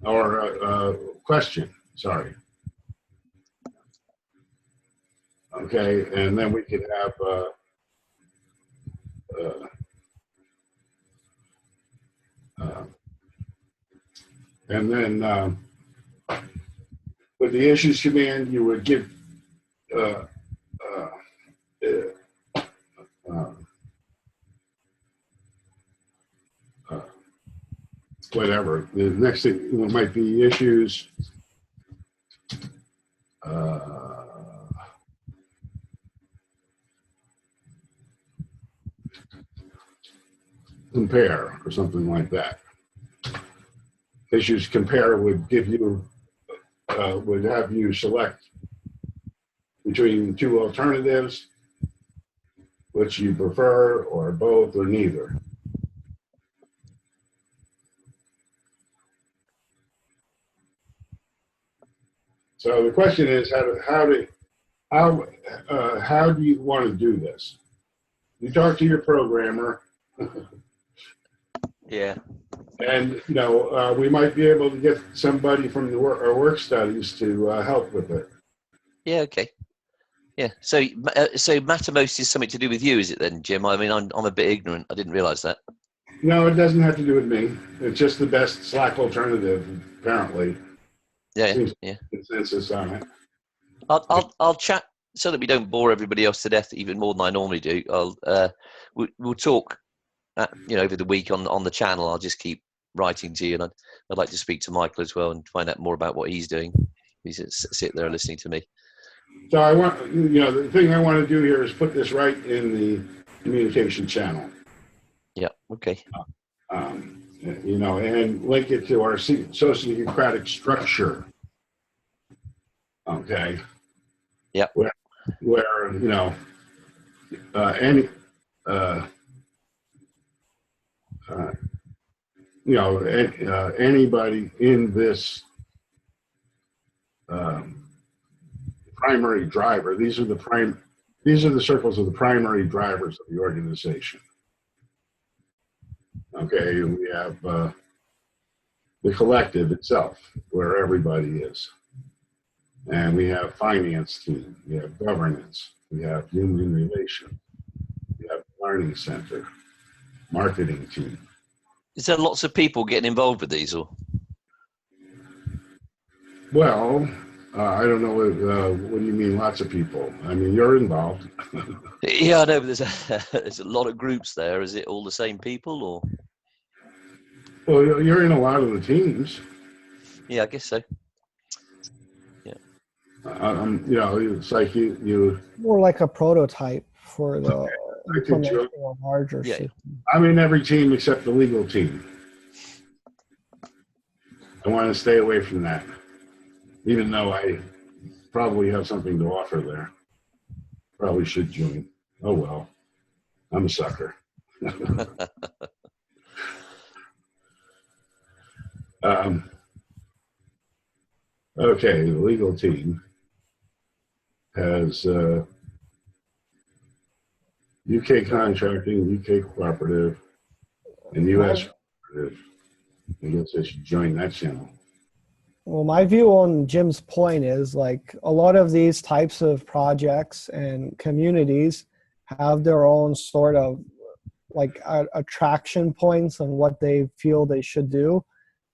or a question, sorry. Okay, and then we could have and then with the issues command, you would give uh, uh, uh, uh, whatever. The next thing might be issues. Compare or something like that. Issues compare would give you would have you select between two alternatives, which you prefer, or both, or neither. So the question is, how do you want to do this? You talk to your programmer, Yeah. and we might be able to get somebody from our work studies to help with it. Yeah. Okay. Yeah. So Mattermost is something to do with you, is it then, Jim? I mean, I'm a bit ignorant. I didn't realise that. No, it doesn't have to do with me. It's just the best Slack alternative, apparently. Yeah. Seems Yeah. consensus on it. I'll chat so that we don't bore everybody else to death even more than I normally do. We'll talk, over the week on the channel. I'll just keep writing to you, and I'd like to speak to Michael as well and find out more about what he's doing. He's sit there listening to me. So I want, the thing I want to do here is put this right in the communication channel. Yeah. Okay. And link it to our sociocratic structure. Okay. Yeah. Where anybody in this primary driver. These are the circles of the primary drivers of the organization. Okay, we have the collective itself, where everybody is. And we have finance team, we have governance, we have human relations, we have learning center, marketing team. Is there lots of people getting involved with these, or? Well, I don't know what do you mean lots of people? I mean, you're involved. Yeah, I know, but there's a lot of groups there. Is it all the same people, or? Well, you're in a lot of the teams. Yeah, I guess so. Yeah. It's like you. More like a prototype for the I think implementing a larger Yeah. system. I'm in every team except the legal team. I want to stay away from that, even though I probably have something to offer there. Probably should join. Oh well, I'm a sucker. Okay, the legal team has UK contracting, UK cooperative, and US cooperative. I guess I should join that channel. Well, my view on Jim's point is like a lot of these types of projects and communities have their own sort of like attraction points on what they feel they should do.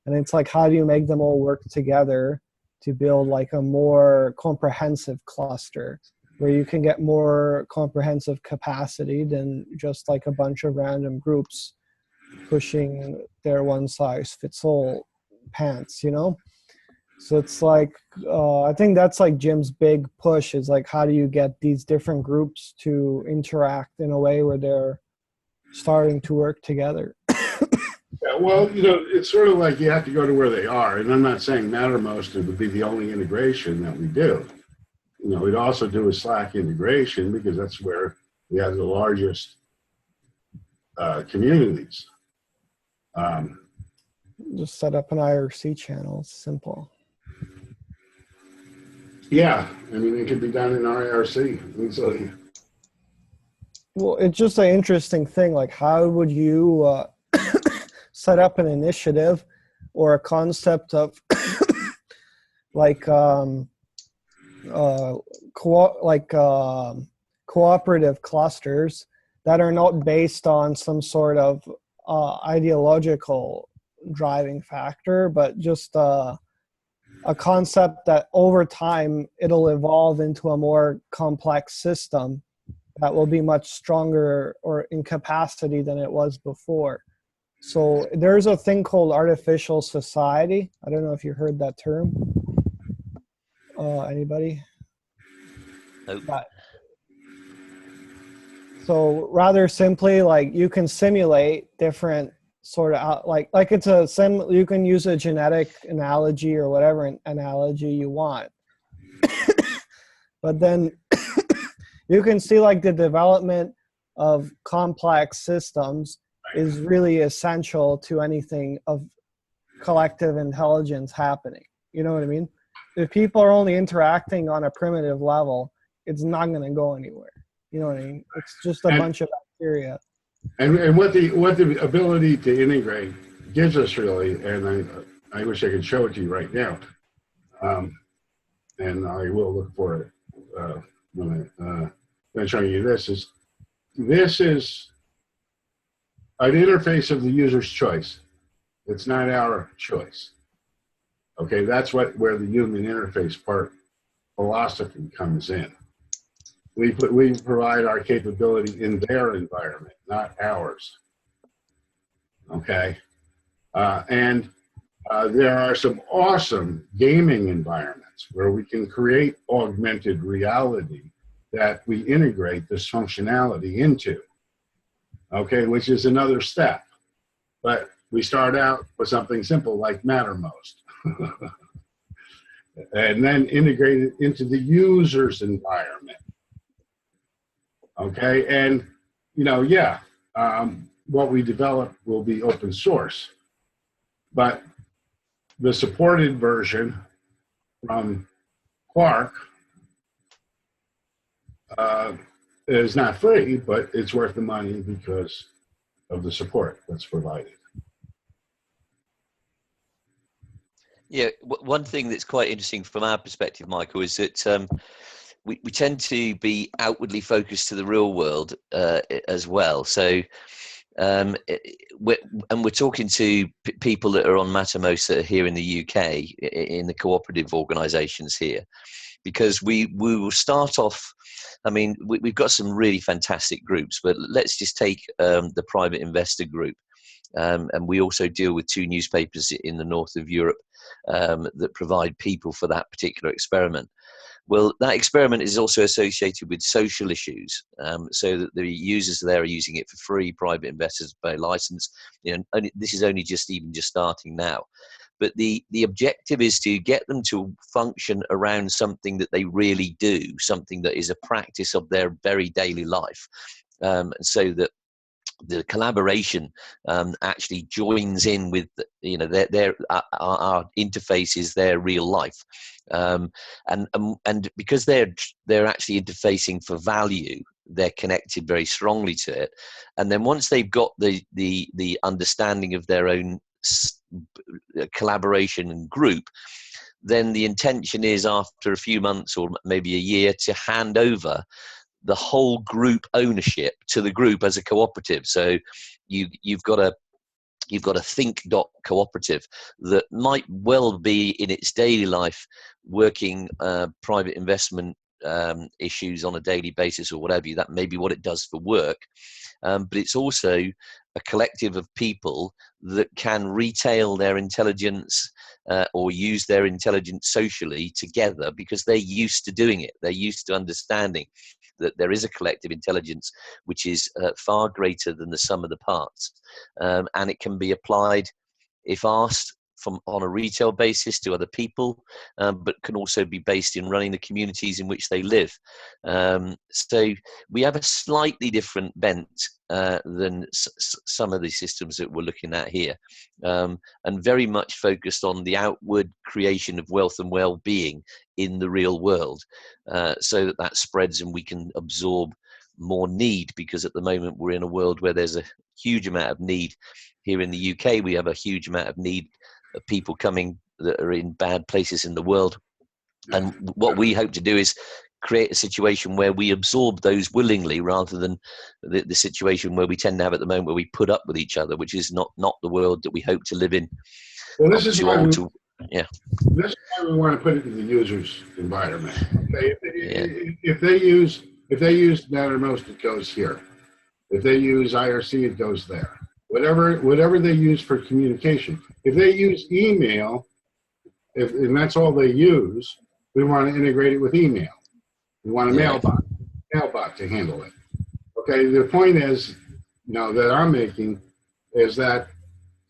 And it's like, how do you make them all work together to build like a more comprehensive cluster where you can get more comprehensive capacity than just like a bunch of random groups pushing their one size fits all pants, So it's like, I think that's like Jim's big push is like, how do you get these different groups to interact in a way where they're starting to work together? Yeah, well, it's sort of like you have to go to where they are. And I'm not saying Mattermost would be the only integration that we do. We'd also do a Slack integration because that's where we have the largest communities. Just set up an IRC channel. It's simple. Yeah, I mean, it could be done in IRC easily. Well, it's just an interesting thing. Like, how would you set up an initiative or a concept of like cooperative clusters that are not based on some sort of ideological driving factor, but just a concept that over time it'll evolve into a more complex system that will be much stronger or in capacity than it was before. So there's a thing called artificial society. I don't know if you heard that term. Anybody? Nope. So rather simply, like, you can simulate different sort of like it's a you can use a genetic analogy or whatever analogy you want. But then you can see like the development of complex systems is really essential to anything of collective intelligence happening. You know what I mean? If people are only interacting on a primitive level, it's not going to go anywhere. You know what I mean? It's just a bunch of bacteria. And what the ability to integrate gives us really, and I wish I could show it to you right now, and I will look for it when I'm showing you this is an interface of the user's choice. It's not our choice. Okay, that's where the human interface part philosophy comes in. We provide our capability in their environment, not ours. Okay, and there are some awesome gaming environments where we can create augmented reality that we integrate this functionality into. Okay, which is another step. But we start out with something simple like Mattermost. And then integrate it into the user's environment. Okay, and what we develop will be open source, but the supported version from Quark is not free, but it's worth the money because of the support that's provided. Yeah, one thing that's quite interesting from our perspective, Michael, is that we tend to be outwardly focused to the real world as well. So, we're talking to people that are on Mattermost that are here in the UK, in the cooperative organisations here, because we will start off. I mean, we've got some really fantastic groups, but let's just take the private investor group. And we also deal with 2 newspapers in the north of Europe that provide people for that particular experiment. Well, that experiment is also associated with social issues, so that the users there are using it for free. Private investors pay license. This is only just starting now, but the objective is to get them to function around something that they really do, something that is a practice of their very daily life, so that the collaboration actually joins in with our interface is their real life, and because they're actually interfacing for value, they're connected very strongly to it. And then once they've got the understanding of their own collaboration and group, then the intention is after a few months or maybe a year to hand over the whole group ownership to the group as a cooperative. So you've got a think cooperative that might well be in its daily life working private investment issues on a daily basis or whatever. That may be what it does for work, but it's also a collective of people that can retail their intelligence or use their intelligence socially together because they're used to doing it. They're used to understanding that there is a collective intelligence which is far greater than the sum of the parts, and it can be applied, if asked, from on a retail basis to other people, but can also be based in running the communities in which they live. So we have a slightly different bent than some of the systems that we're looking at here, and very much focused on the outward creation of wealth and well-being in the real world, so that spreads and we can absorb more need, because at the moment we're in a world where there's a huge amount of need. Here in the UK, we have a huge amount of need of people coming that are in bad places in the world. And what we hope to do is create a situation where we absorb those willingly, rather than the situation where we tend to have at the moment, where we put up with each other, which is not the world that we hope to live in. Well, this is why This this is why we want to put it in the user's environment. Okay? Yeah. If they use Mattermost, it goes here. If they use IRC, it goes there. Whatever they use for communication. If they use email, and that's all they use, we want to integrate it with email. We want a mailbot to handle it. Okay, the point is, that I'm making is that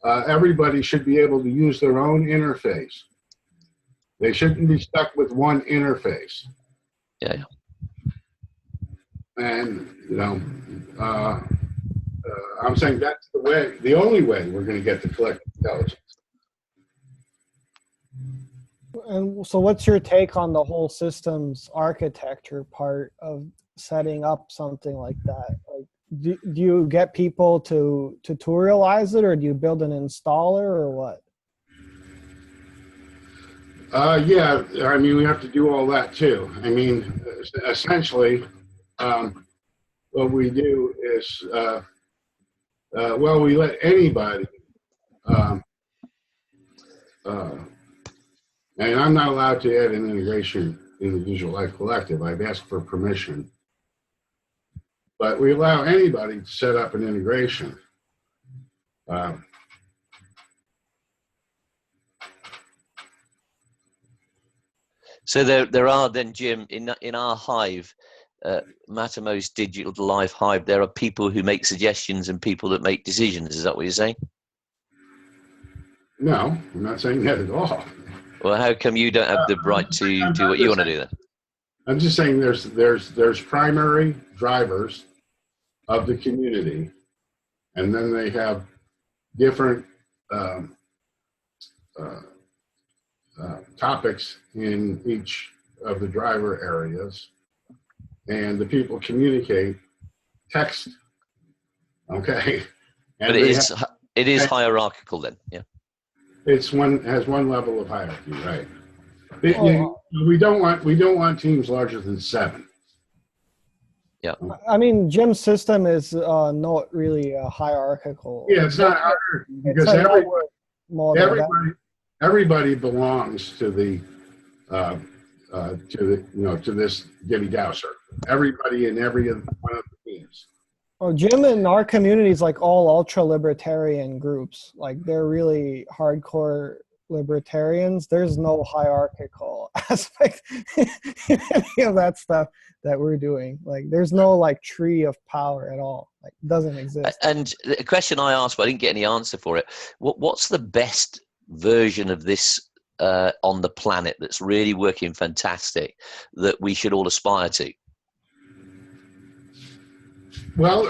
everybody should be able to use their own interface. They shouldn't be stuck with one interface. Yeah. And, I'm saying that's the only way we're going to get the collective intelligence. And so what's your take on the whole systems architecture part of setting up something like that? Like, do you get people to tutorialize it, or do you build an installer, or what? Yeah, I mean, we have to do all that too. I mean, essentially, what we do is, we let anybody, and I'm not allowed to add an integration in the Digital Life Collective. I've asked for permission. But we allow anybody to set up an integration. So there are then, Jim, in our Hive, Mattermost Digital Life Hive, there are people who make suggestions and people that make decisions. Is that what you're saying? No, I'm not saying that at all. Well, how come you don't have the right to do what you want to do then? I'm just saying there's primary drivers of the community, and then they have different topics in each of the driver areas, and the people communicate text. Okay, and but it is hierarchical then, yeah. Has one level of hierarchy, right? We don't want teams larger than 7. Yeah. I mean, Jim's system is not really hierarchical. Yeah, it's not hierarchy because everybody belongs to the to this Gibby Dowser. Everybody in every one of the teams. Well, Jim in our community is like all ultra libertarian groups. Like, they're really hardcore libertarians. There's no hierarchical aspect in any of that stuff that we're doing. Like, there's no like tree of power at all. Like, it doesn't exist. And the question I asked, but I didn't get any answer for it. What's the best version of this on the planet that's really working fantastic that we should all aspire to? Well,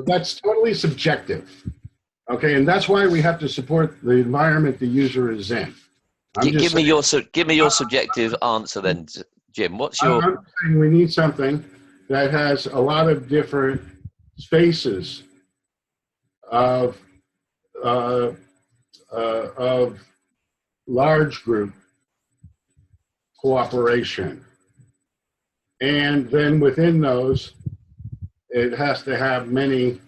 that's totally subjective. Okay, and that's why we have to support the environment the user is in. Give me your subjective answer then, Jim. What's your? I'm saying we need something that has a lot of different spaces of large group cooperation, and then within those, it has to have many.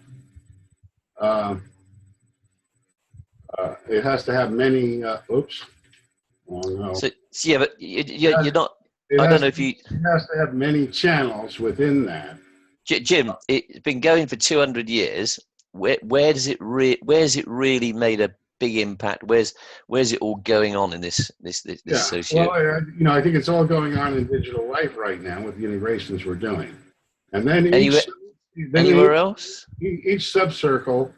It has to have many. Oops. Oh, no. So yeah, but you're not. I don't know if you. It has to have many channels within that. Jim, it's been going for 200 years. Where's it really made a big impact? Where's it all going on in this association? Well, I think it's all going on in digital life right now with the integrations we're doing, and then anywhere else? Each subcircle.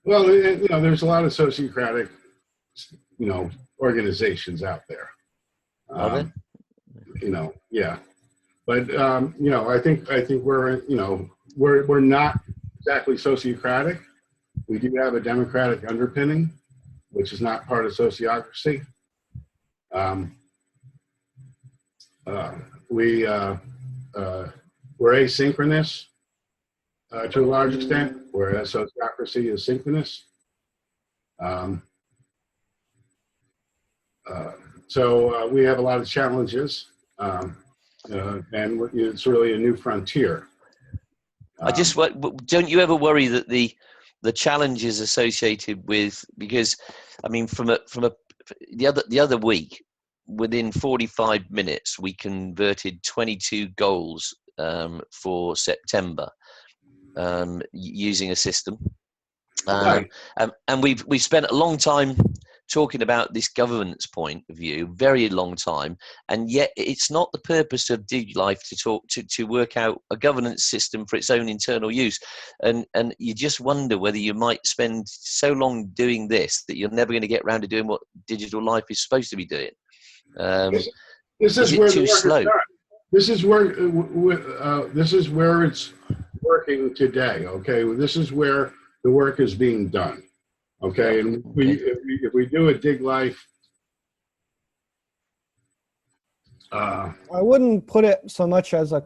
Well, there's a lot of sociocratic organizations out there. Are there? Yeah. But I think we're we're not exactly sociocratic. We do have a democratic underpinning, which is not part of sociocracy. We're asynchronous to a large extent, whereas sociocracy is synchronous. So we have a lot of challenges, and it's really a new frontier. Don't you ever worry that the challenges associated with, because I mean the other week, within 45 minutes we converted 22 goals for September using a system, Right. and we've spent a long time talking about this governance point of view, very long time, and yet it's not the purpose of DigiLife to work out a governance system for its own internal use, and you just wonder whether you might spend so long doing this that you're never going to get around to doing what Digital Life is supposed to be doing. This is it where too the work slow? is done. This is where it's working today. Okay, this is where the work is being done. Okay, and if we do a Dig Life, I wouldn't put it so much as a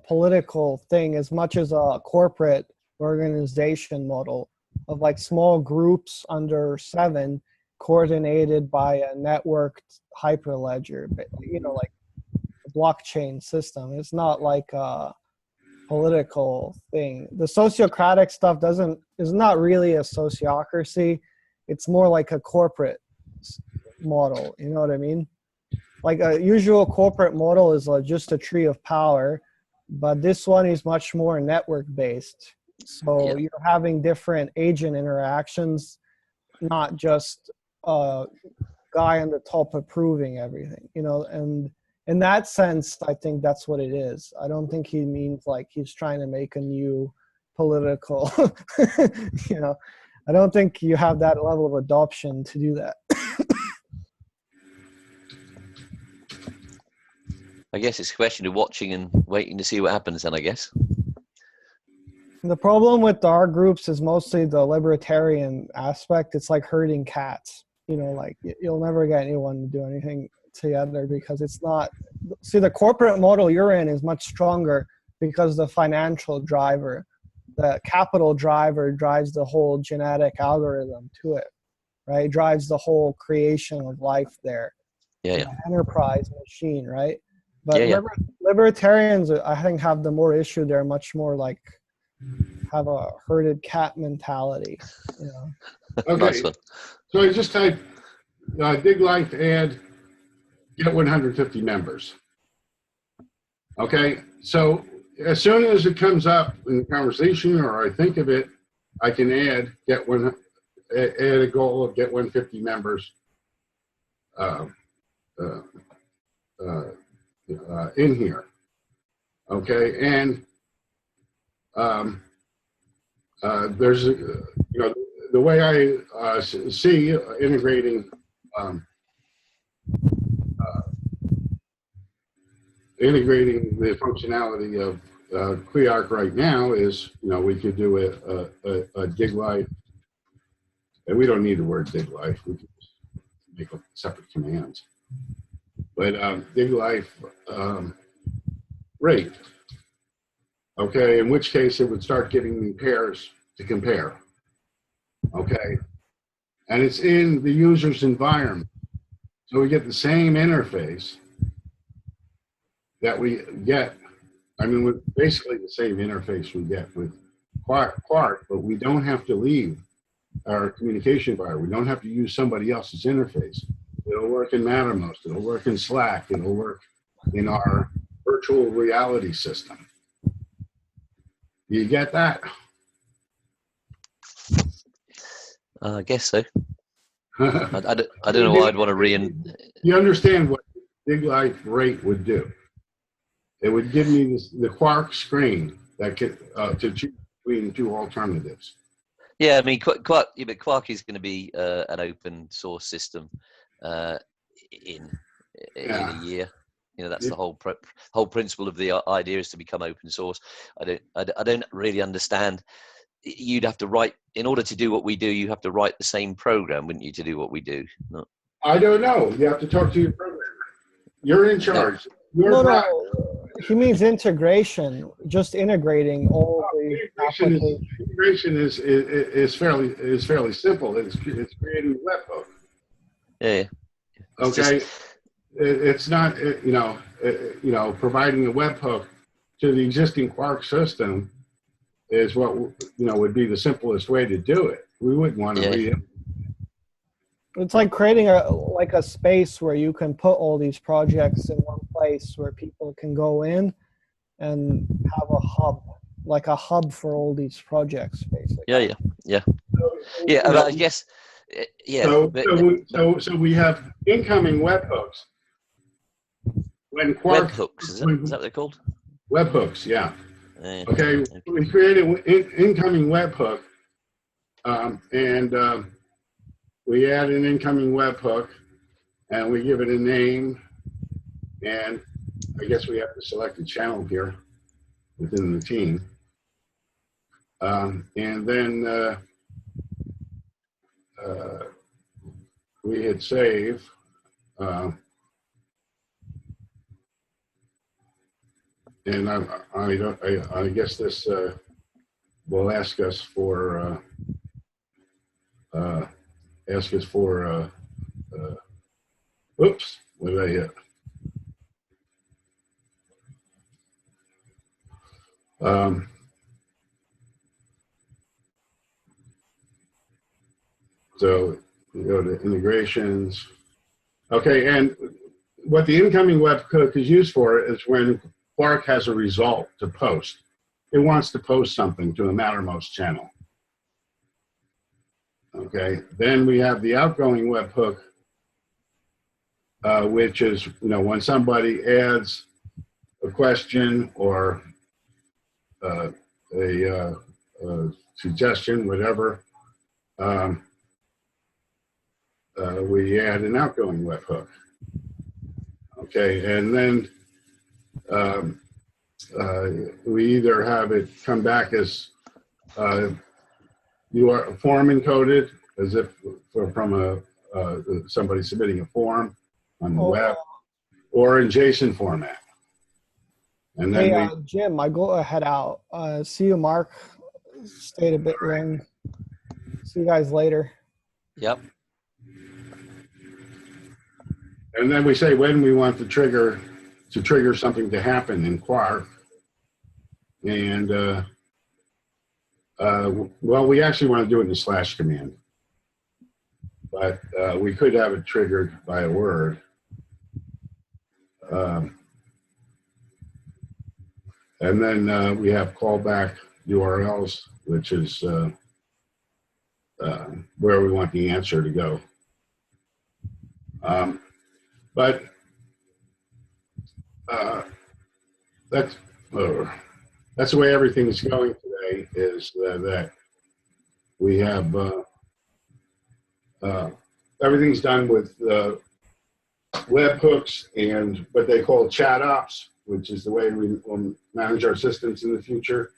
political thing as much as a corporate organization model of like small groups under 7 coordinated by a networked hyperledger, but like a blockchain system. It's not like a political thing. The sociocratic stuff is not really a sociocracy. It's more like a corporate model. You know what I mean? Like a usual corporate model is just a tree of power, but this one is much more network based. So you're having different agent interactions, not just a guy on the top approving everything, and in that sense, I think that's what it is. I don't think he means like he's trying to make a new political, I don't think you have that level of adoption to do that. I guess it's a question of watching and waiting to see what happens then, I guess. The problem with our groups is mostly the libertarian aspect. It's like herding cats. Like you'll never get anyone to do anything together because it's not. See, the corporate model you're in is much stronger because the financial driver, the capital driver, drives the whole genetic algorithm to it, right? Drives the whole creation of life there. Yeah. Enterprise machine, right? But Yeah. libertarians, I think, have the more issue. They're much more like have a herded cat mentality. Okay. Nice one. So I just type Dig Life add get 150 members. Okay, so as soon as it comes up in the conversation or I think of it, I can add a goal of get 150 members in here. Okay, and there's the way I see integrating the functionality of Quiark right now is, we could do a Dig Life, and we don't need the word Dig Life. We could just make up separate commands. But Dig Life rate. Okay, in which case it would start giving me pairs to compare. Okay, and it's in the user's environment. So we get the same interface that we get. I mean, with basically the same interface we get with Quark, but we don't have to leave our communication environment. We don't have to use somebody else's interface. It'll work in Mattermost. It'll work in Slack. It'll work in our virtual reality system. You get that? I guess so. I don't know why I'd want to You understand what Dig Life rate would do? It would give me the Quark screen that could to choose between 2 alternatives. Yeah, I mean, Quark is going to be an open source system in a year. That's the whole principle of the idea, is to become open source. I don't really understand. You'd have to write, in order to do what we do, you have to write the same program, wouldn't you, to do what we do? No. I don't know. You have to talk to your programmer. You're in charge. No. He means integration, just integrating all the applications. Integration is fairly simple. It's creating a webhook. Yeah. Okay. It's not providing a webhook to the existing Quark system is what would be the simplest way to do it. We wouldn't want to read it. It's like creating a space where you can put all these projects in one place where people can go in and have a hub, like a hub for all these projects, basically. Yeah. I guess. Yeah. So we have incoming webhooks. When Quark webhooks, is that what they're called? Webhooks, yeah. Okay, we create an incoming webhook, and we add an incoming webhook, and we give it a name, and I guess we have to select a channel here within the team, and then we hit save. And I guess this will ask us for oops, what did I hit? So we go to integrations. Okay, and what the incoming webhook is used for is when Quark has a result to post. It wants to post something to a Mattermost channel. Okay, then we have the outgoing webhook, which is when somebody adds a question or a suggestion, whatever, we add an outgoing webhook. Okay, and then we either have it come back as you are form encoded, as if from somebody submitting a form on the web, or in JSON format. And then Jim, I go head out. See you, Mark. Stayed a bit long. See you guys later. Yep. And then we say when we want to trigger something to happen in Quark. And well, we actually want to do it in the slash command, but we could have it triggered by a word. And then we have callback URLs, which is where we want the answer to go. But that's the way everything's going today, is that we have everything's done with webhooks and what they call chat ops, which is the way we will manage our systems in the future.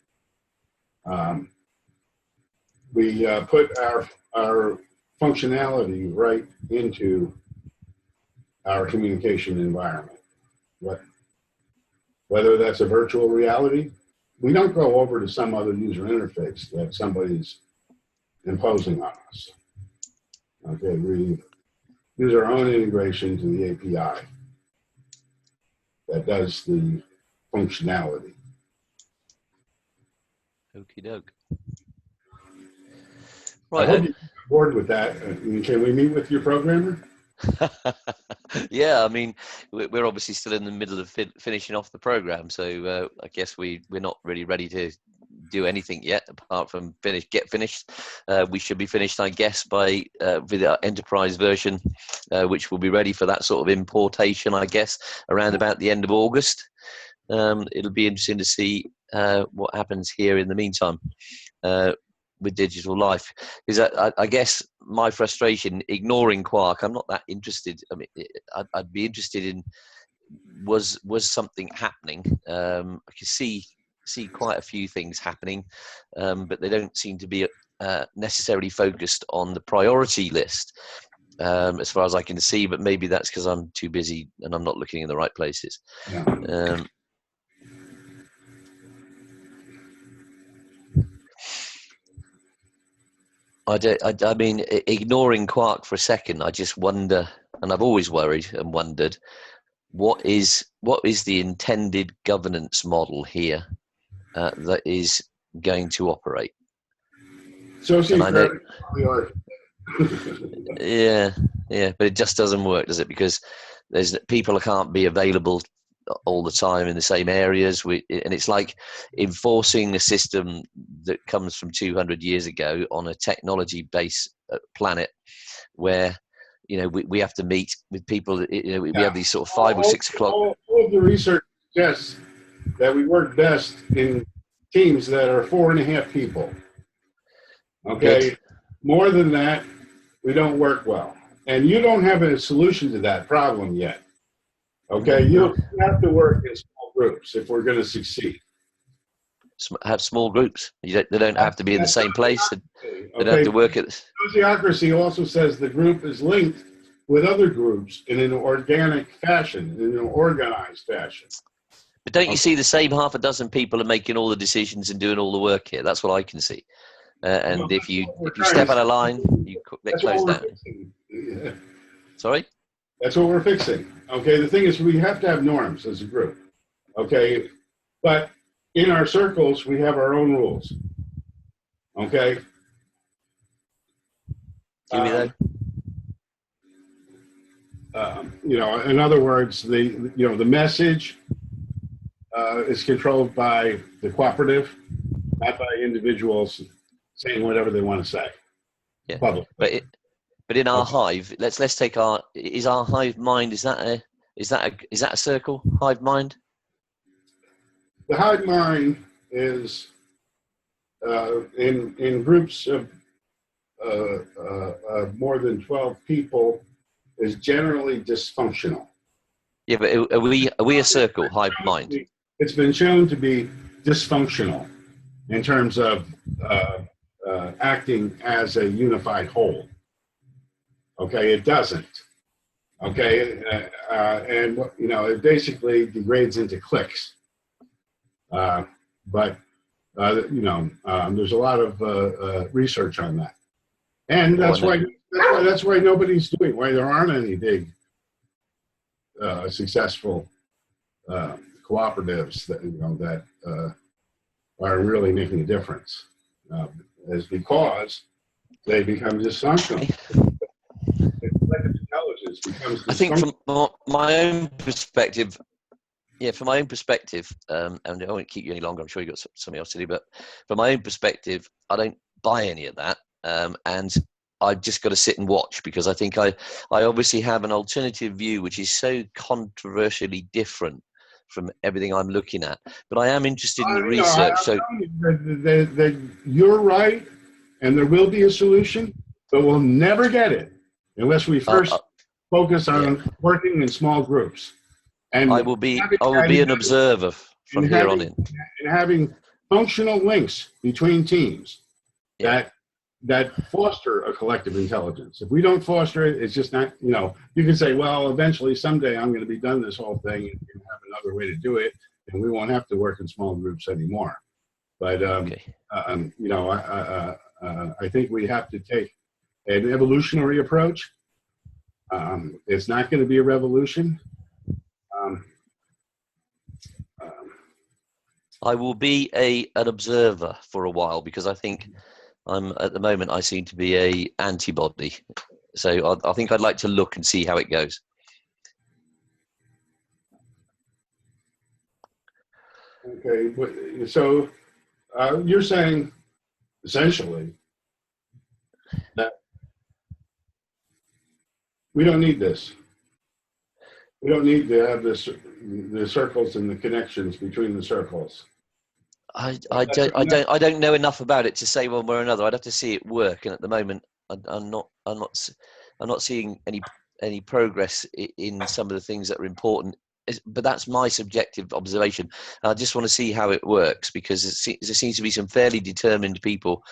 We put our functionality right into our communication environment. Whether that's a virtual reality, we don't go over to some other user interface that somebody's imposing on us. Okay, we use our own integration to the API that does the functionality. Okie doke. Right. I hope you're on board with that. Can we meet with your programmer? Yeah, I mean, we're obviously still in the middle of finishing off the program, so I guess we're not really ready to do anything yet apart from get finished. We should be finished, I guess, by with our enterprise version, which will be ready for that sort of importation, I guess, around about the end of August. It'll be interesting to see what happens here in the meantime. with digital life. Because I guess my frustration, ignoring Quark, I'm not that interested. I mean, I'd be interested in was something happening. I can see quite a few things happening, but they don't seem to be necessarily focused on the priority list, as far as I can see. But maybe that's because I'm too busy and I'm not looking in the right places. Yeah. I mean, ignoring Quark for a second, I just wonder, and I've always worried and wondered, what is the intended governance model here that is going to operate? And I know, yeah, but it just doesn't work, does it? Because there's people can't be available all the time in the same areas. And it's like enforcing a system that comes from 200 years ago on a technology-based planet where, you know, we have to meet with people. You know, we have these sort of 5 or 6 o'clock. All of the research suggests that we work best in teams that are 4.5 people. Okay, Good. More than that, we don't work well. And you don't have a solution to that problem yet. Okay, you have to work in small groups if we're going to succeed. Have small groups. They don't have to be in the same place. They don't have to work at. Sociocracy also says the group is linked with other groups in an organic fashion, in an organized fashion. But don't you see the same half a dozen people are making all the decisions and doing all the work here? That's what I can see. And Well, if you step out of line, you get closed down. Yeah. Sorry? That's what we're fixing. Okay, the thing is we have to have norms as a group. Okay, but in our circles, we have our own rules. Okay? Do we though? You know, in other words, the message is controlled by the cooperative, not by individuals saying whatever they want to say. Yeah. Public. But in our hive, let's take our hive mind. Is that a circle? Hive mind. The hive mind is in groups of more than 12 people is generally dysfunctional. Yeah, but are we a circle? Hive mind. It's been shown to be dysfunctional in terms of acting as a unified whole. Okay, it doesn't. Okay, and you know, it basically degrades into cliques. But you know, there's a lot of research on that, and that's why nobody's doing. Why there aren't any big successful cooperatives that are really making a difference, is because they become dysfunctional. Collective intelligence becomes dysfunctional. I think from my own perspective, from my own perspective, and I won't keep you any longer. I'm sure you've got something else to do, but from my own perspective, I don't buy any of that, and I've just got to sit and watch, because I think I obviously have an alternative view which is so controversially different from everything I'm looking at. But I am interested in the research. So you're right, and there will be a solution, but we'll never get it unless we first focus on working in small groups. And I will be an observer from here on in. And having functional links between teams that foster a collective intelligence. If we don't foster it, it's just not, you know, you can say, well, eventually someday I'm going to be done this whole thing and have another way to do it, and we won't have to work in small groups anymore. But, you know, I think we have to take an evolutionary approach. It's not going to be a revolution. I will be an observer for a while, because I think at the moment I seem to be a antibody. So I think I'd like to look and see how it goes. Okay, so you're saying essentially that we don't need this. We don't need to have the circles and the connections between the circles. I don't know enough about it to say one way or another. I'd have to see it work, and at the moment, I'm not seeing any progress in some of the things that are important. But that's my subjective observation. I just want to see how it works, because there seems to be some fairly determined people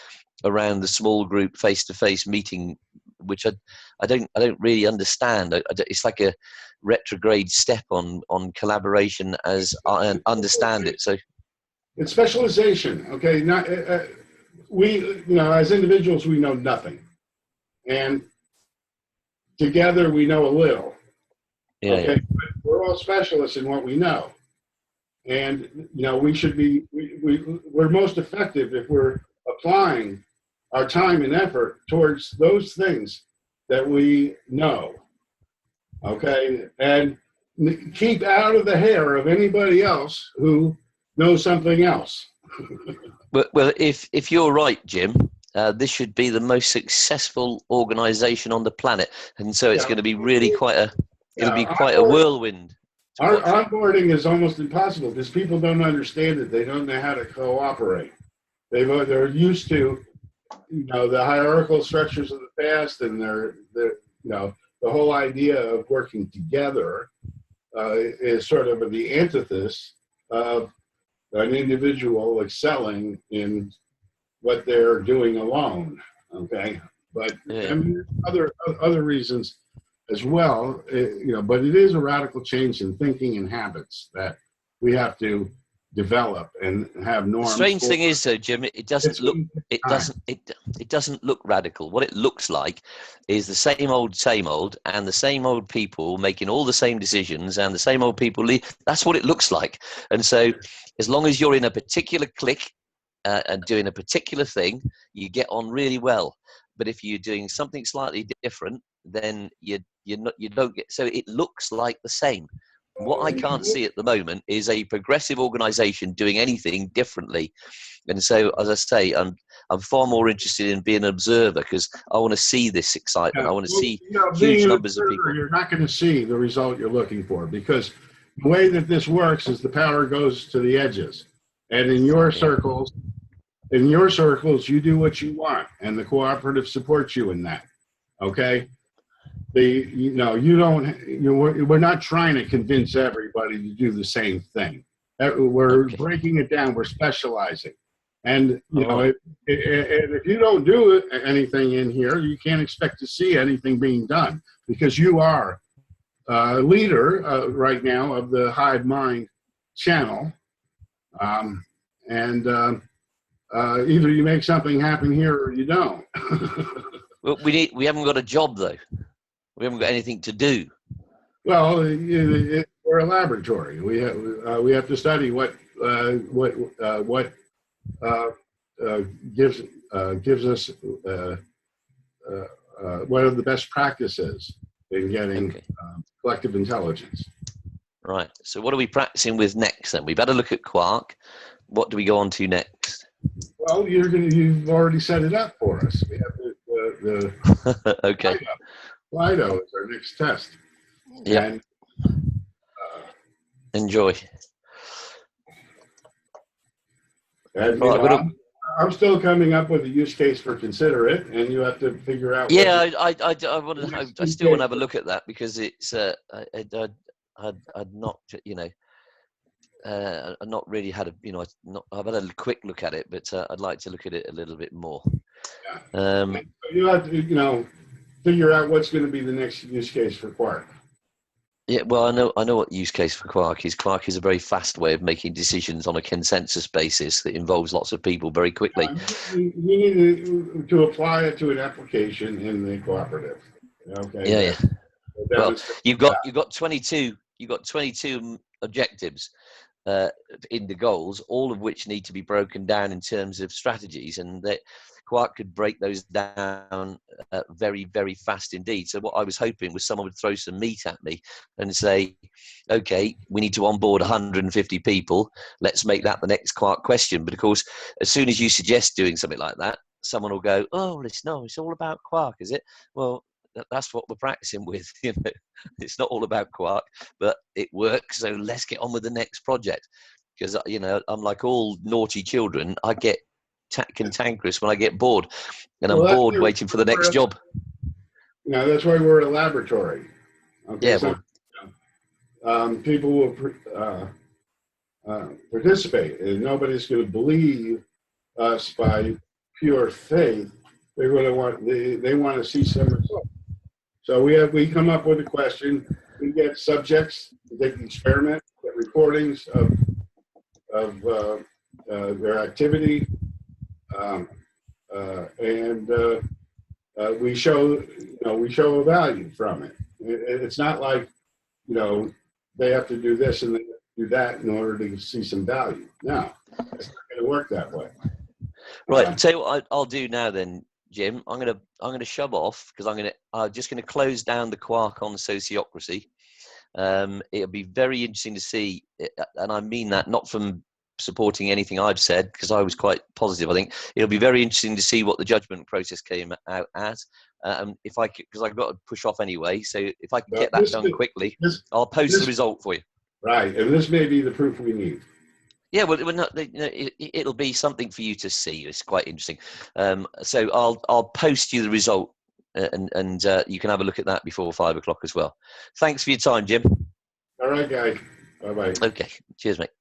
around the small group face-to-face meeting, which I don't really understand. It's like a retrograde step on collaboration as I understand it. So it's specialization. Okay, not we as individuals we know nothing, and together we know a little. yeah, Okay, but we're all specialists in what we know, and we should be we're most effective if we're applying our time and effort towards those things that we know. Okay, and keep out of the hair of anybody else who knows something else. well, if you're right, Jim, this should be the most successful organisation on the planet, and so it's going to be really it'll be quite a whirlwind. Our onboarding is almost impossible because people don't understand it. They don't know how to cooperate. They're used to, the hierarchical structures of the past, and the whole idea of working together is sort of the antithesis of an individual excelling in what they're doing alone. Okay, but I mean, other reasons as well, but it is a radical change in thinking and habits that we have to develop and have norms. The strange thing is, though, Jim, it doesn't look radical. What it looks like is the same old, and the same old people making all the same decisions, and the same old people leave. That's what it looks like. And so, as long as you're in a particular clique and doing a particular thing, you get on really well. But if you're doing something slightly different, then you don't get. So it looks like the same. What I can't see at the moment is a progressive organisation doing anything differently. And so, as I say, I'm far more interested in being an observer, because I want to see this excitement. I want to see huge numbers of people. You're not going to see the result you're looking for, because the way that this works is the power goes to the edges. And in your circles, you do what you want, and the cooperative supports you in that. Okay? We're not trying to convince everybody to do the same thing. We're breaking it down. We're specializing. And, if you don't do anything in here, you can't expect to see anything being done, because you are a leader right now of the Hive Mind channel. Either you make something happen here or you don't. Well, we haven't got a job, though. We haven't got anything to do. Well, we're a laboratory. We have to study what gives us what are the best practices in getting collective intelligence. Right. So what are we practicing with next then? We've had a look at Quark. What do we go on to next? Well, you've already set it up for us. We have the okay. Lido is our next test. Yeah. Enjoy. And, I'm still coming up with a use case for consider it, and you have to figure out. Yeah, I still want to have a look at that, because it's I'd not I've not really had I've had a quick look at it, but I'd like to look at it a little bit more. Yeah. You have to figure out what's going to be the next use case for Quark. Yeah, well, I know what use case for Quark is. Quark is a very fast way of making decisions on a consensus basis that involves lots of people very quickly. You need to apply it to an application in the cooperative. Okay. Yeah. Well, you've got 22 objectives in the goals, all of which need to be broken down in terms of strategies, and that Quark could break those down very, very fast indeed. So what I was hoping was someone would throw some meat at me and say, okay, we need to onboard 150 people. Let's make that the next Quark question. But of course, as soon as you suggest doing something like that, someone will go, oh, it's all about Quark, is it? Well, that's what we're practicing with. It's not all about Quark, but it works. So let's get on with the next project. because I'm like all naughty children. I get cantankerous when I get bored, and I'm Well, bored waiting for the next job. That's why we're a laboratory. Okay, Yeah, so people will participate, and nobody's going to believe us by pure faith. They're going to they want to see some results. So we come up with a question. We get subjects to take the experiment, get recordings of their activity, and we show a value from it. It's not like they have to do this and they have to do that in order to see some value. No, it's not going to work that way. Right. Tell you what I'll do now then, Jim. I'm gonna shove off because I'm just gonna close down the quark on sociocracy. It'll be very interesting to see, and I mean that not from supporting anything I've said because I was quite positive. I think it'll be very interesting to see what the judgment process came out as. If I because I've got to push off anyway, so if I can get that done quickly, I'll post the result for you. Right, and this may be the proof we need. Yeah, well, it'll be something for you to see. It's quite interesting. So I'll post you the result, and you can have a look at that before 5 o'clock as well. Thanks for your time, Jim. All right, guys. Bye-bye. Okay. Cheers, mate.